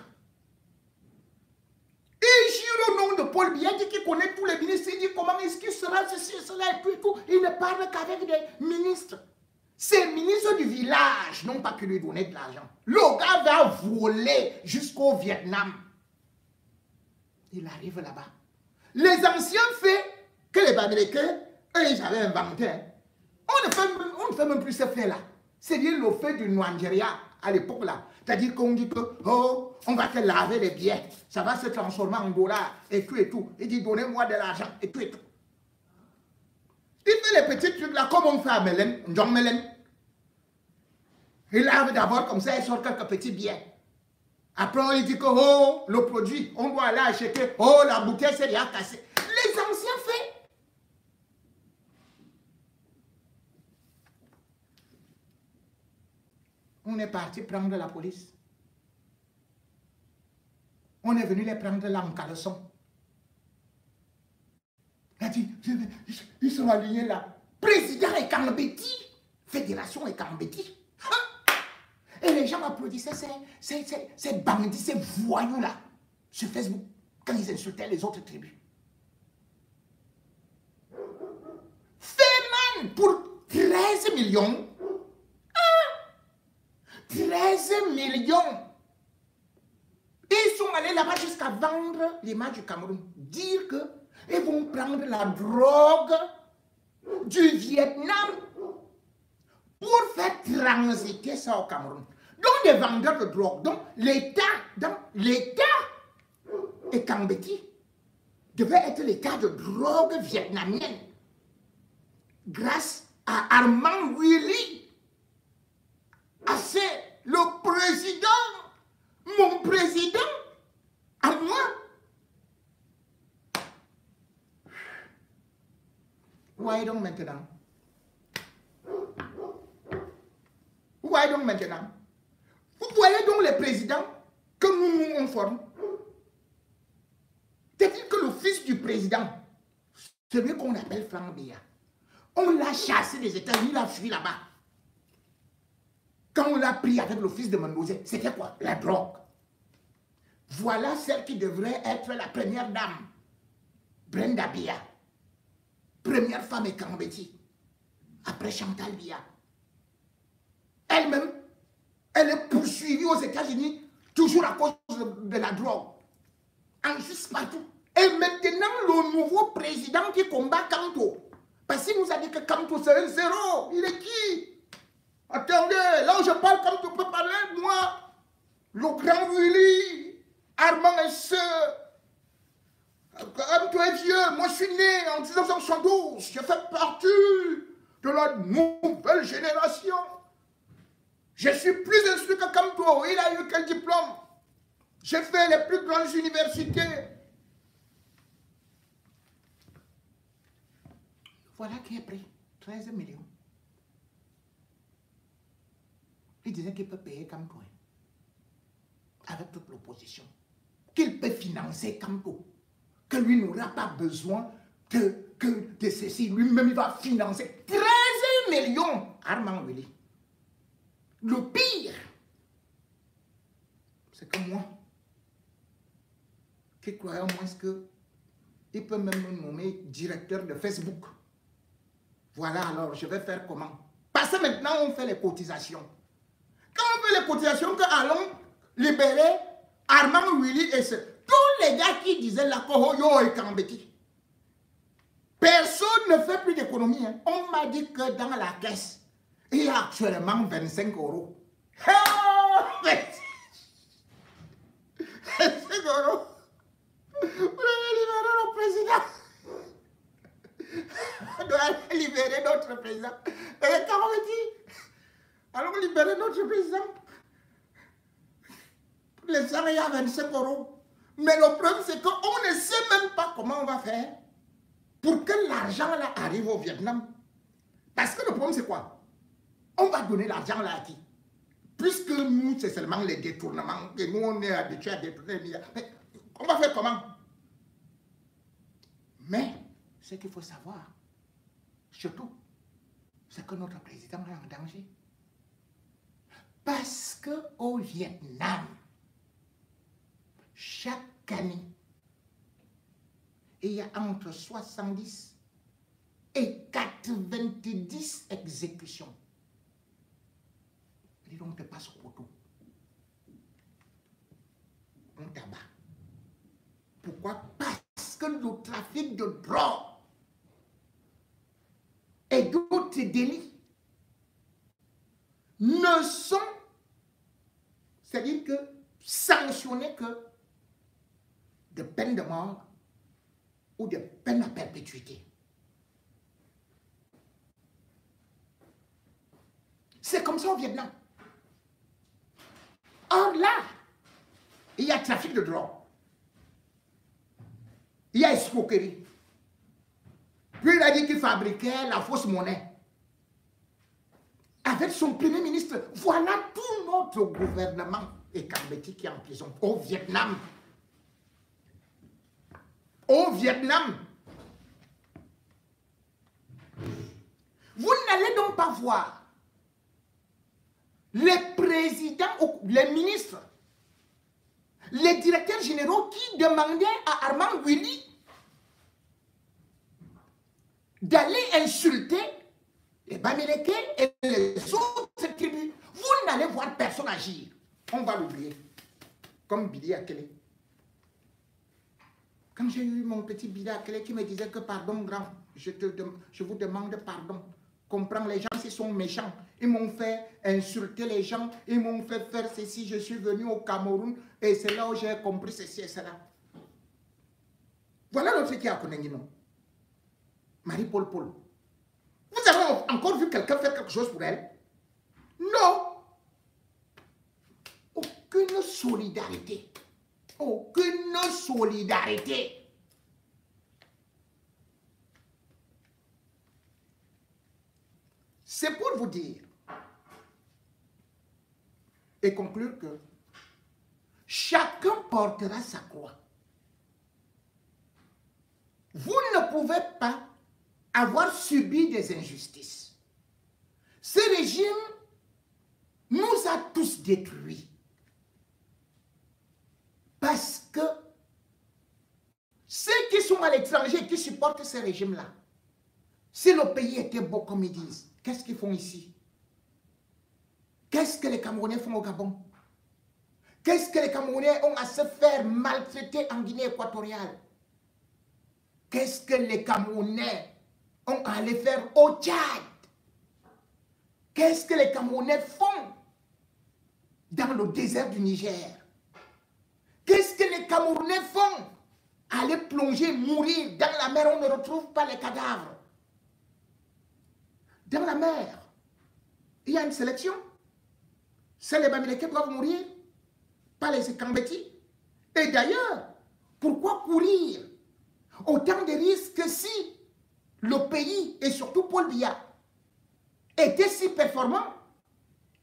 Il jure au nom de Paul Biya, dit qu'il connaît tous les ministres. Il dit comment est-ce qu'il sera ceci, cela et tout et tout. Il ne parle qu'avec des ministres. Ces ministres du village n'ont pas pu lui donner de l'argent. Le gars va voler jusqu'au Vietnam. Il arrive là-bas. Les anciens faits que les Bamileke, eux, ils avaient inventé. Hein. On ne fait même plus ce fait-là. C'est-à-dire le fait du Nigeria à l'époque là. C'est-à-dire qu'on dit que, oh, on va te laver les billets. Ça va se transformer en dollars et tout et tout. Il dit, donnez-moi de l'argent et tout et tout. Il fait les petits trucs là comme on fait à Mélène, John Mélène. Il lave d'abord comme ça, il sort quelques petits billets. Après, on lui dit que, oh, le produit, on doit aller acheter. Oh, la bouteille, c'est déjà cassé. Les anciens faits. On est parti prendre la police. On est venu les prendre là en caleçon. Il a dit, ils sont alignés là. Président et Kambeti. Fédération et Kambeti. Et les gens applaudissaient ces bandits, ces voyous-là, sur Facebook, quand ils insultaient les autres tribus. Feman pour 13 millions. 13 millions. Ils sont allés là-bas jusqu'à vendre l'image du Cameroun. Dire qu'ils vont prendre la drogue du Vietnam pour faire transiter ça au Cameroun. Donc des vendeurs de drogue. Donc l'État et Kambeti devait être l'État de drogue vietnamienne. Grâce à Armand Willy. C'est le président, mon président, à moi. Why donc maintenant? Why donc maintenant? Vous voyez donc les présidents que nous on forme. C'est-à-dire que le fils du président, celui qu'on appelle Franck Biya, on l'a chassé des États-Unis, il a fui là-bas. Quand on l'a pris avec le fils de Mandosé, c'était quoi? La drogue. Voilà celle qui devrait être la première dame. Brenda Biya. Première femme et Kambeti. Après Chantal Biya. Elle-même, elle est poursuivie aux États-Unis, toujours à cause de la drogue. En juste partout. Et maintenant, le nouveau président qui combat Kanto. Parce qu'il nous a dit que Kanto c'est un zéro. Il est qui? Attendez, là où je parle, comme tu peux parler, moi, le grand Willy, Armand et sœur, comme tu es vieux, moi je suis né en 1972, je fais partie de la nouvelle génération. Je suis plus instruit que Kamto, il a eu quel diplôme? J'ai fait les plus grandes universités. Voilà qui est pris, 13 millions. Il disait qu'il peut payer Kamto avec toute l'opposition. Qu'il peut financer Kamto. Que lui n'aura pas besoin de ceci. Lui-même, il va financer 13 millions. Armand Willy. Le pire, c'est que moi, qui croyais au moins qu'il peut même me nommer directeur de Facebook. Voilà, alors je vais faire comment? Parce que maintenant, on fait les cotisations. Quand on fait les cotisations, que allons libérer Armand Willy et tous les gars qui disaient la Kohoyo et Kambeti. Personne ne fait plus d'économie. Hein. On m'a dit que dans la caisse, Il y a actuellement 25 €. Oh, 25 €. Vous devez libérer le président. On doit libérer notre président. Et quand on dit, allons libérer notre président. Les gens, il y a 25 €. Mais le problème, c'est qu'on ne sait même pas comment on va faire pour que l'argent là arrive au Vietnam. Parce que le problème, c'est quoi? On va donner l'argent là à qui? Puisque nous, c'est seulement les détournements, et nous, on est habitués à détourner les milliards. Mais on va faire comment? Mais ce qu'il faut savoir, surtout, c'est que notre président est en danger. Parce qu'au Vietnam, chaque année, il y a entre 70 et 90 exécutions. Et donc, on te passe au poteau. On tabac. Pourquoi? Parce que le trafic de drogue et d'autres délits ne sont, c'est-à-dire que sanctionnés que de peine de mort ou de peine à perpétuité. C'est comme ça au Vietnam. Or là, il y a trafic de drogue. Il y a escroquerie. Puis il a dit qu'il fabriquait la fausse monnaie. Avec son premier ministre, voilà tout notre gouvernement et Kambeti qui est en prison au Vietnam. Au Vietnam. Vous n'allez donc pas voir les présidents, les ministres, les directeurs généraux qui demandaient à Armand Willy d'aller insulter les Bamileke et les autres tribus. Vous n'allez voir personne agir. On va l'oublier. Comme Billy Akele. Quand j'ai eu mon petit Billy Akele qui me disait que pardon grand, je vous demande pardon. Comprends, les gens ils sont méchants. Ils m'ont fait insulter les gens. Ils m'ont fait faire ceci. Je suis venu au Cameroun et c'est là où j'ai compris ceci et cela. Voilà l'autre qui a connu non. Marie-Paul Paul. Vous avez encore vu quelqu'un faire quelque chose pour elle? Non. Aucune solidarité. Aucune solidarité. C'est pour vous dire et conclure que chacun portera sa croix. Vous ne pouvez pas avoir subi des injustices. Ce régime nous a tous détruits. Parce que ceux qui sont à l'étranger et qui supportent ce régime-là, si le pays était beau comme ils disent, qu'est-ce qu'ils font ici? Qu'est-ce que les Camerounais font au Gabon? Qu'est-ce que les Camerounais ont à se faire maltraiter en Guinée équatoriale? Qu'est-ce que les Camerounais ont à aller faire au Tchad? Qu'est-ce que les Camerounais font dans le désert du Niger? Qu'est-ce que les Camerounais font? Aller plonger, mourir dans la mer, on ne retrouve pas les cadavres. Dans la mer, il y a une sélection. C'est les Bamileke qui doivent mourir, pas les Kambeti. Et d'ailleurs, pourquoi courir autant de risques si le pays, et surtout Paul Biya, était si performant,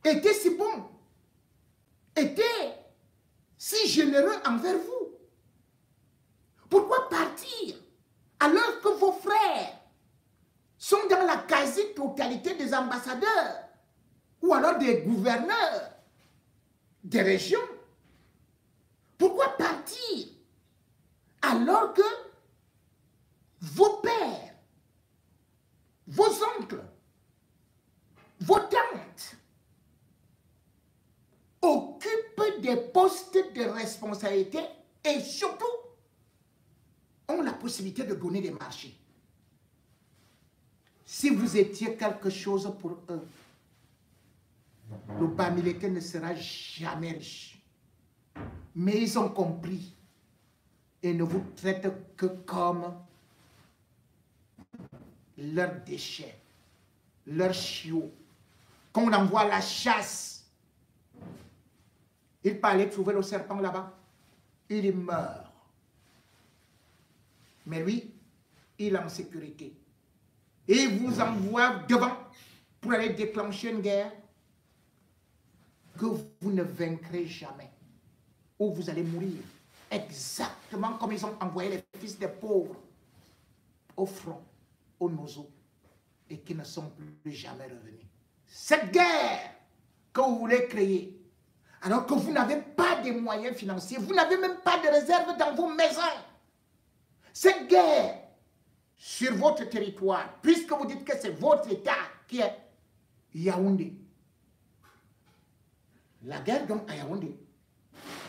était si bon, était si généreux envers vous? Pourquoi partir alors que vos frères sont dans la quasi-totalité des ambassadeurs ou alors des gouverneurs des régions? Pourquoi partir alors que vos pères, vos oncles, vos tantes occupent des postes de responsabilité et surtout ont la possibilité de donner des marchés? Si vous étiez quelque chose pour eux, le Bamileke ne sera jamais riche. Mais ils ont compris et ne vous traitent que comme leurs déchets, leurs chiots, qu'on envoie à la chasse. Il peut aller trouver le serpent là-bas, il meurt. Mais lui, il est en sécurité. Et il vous envoie devant pour aller déclencher une guerre que vous ne vaincrez jamais, ou vous allez mourir. Exactement comme ils ont envoyé les fils des pauvres au front, au nozo, et qui ne sont plus jamais revenus. Cette guerre que vous voulez créer, alors que vous n'avez pas de moyens financiers, vous n'avez même pas de réserve dans vos maisons. Cette guerre sur votre territoire, puisque vous dites que c'est votre État qui est Yaoundé. La guerre donc à Yaoundé,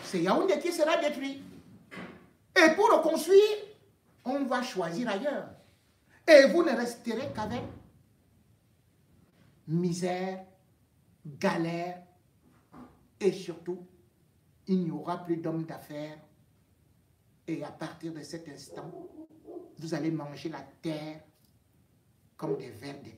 c'est Yaoundé qui sera détruit. Et pour le construire, on va choisir ailleurs. Et vous ne resterez qu'avec misère, galère, et surtout, il n'y aura plus d'hommes d'affaires. Et à partir de cet instant, vous allez manger la terre comme des vers de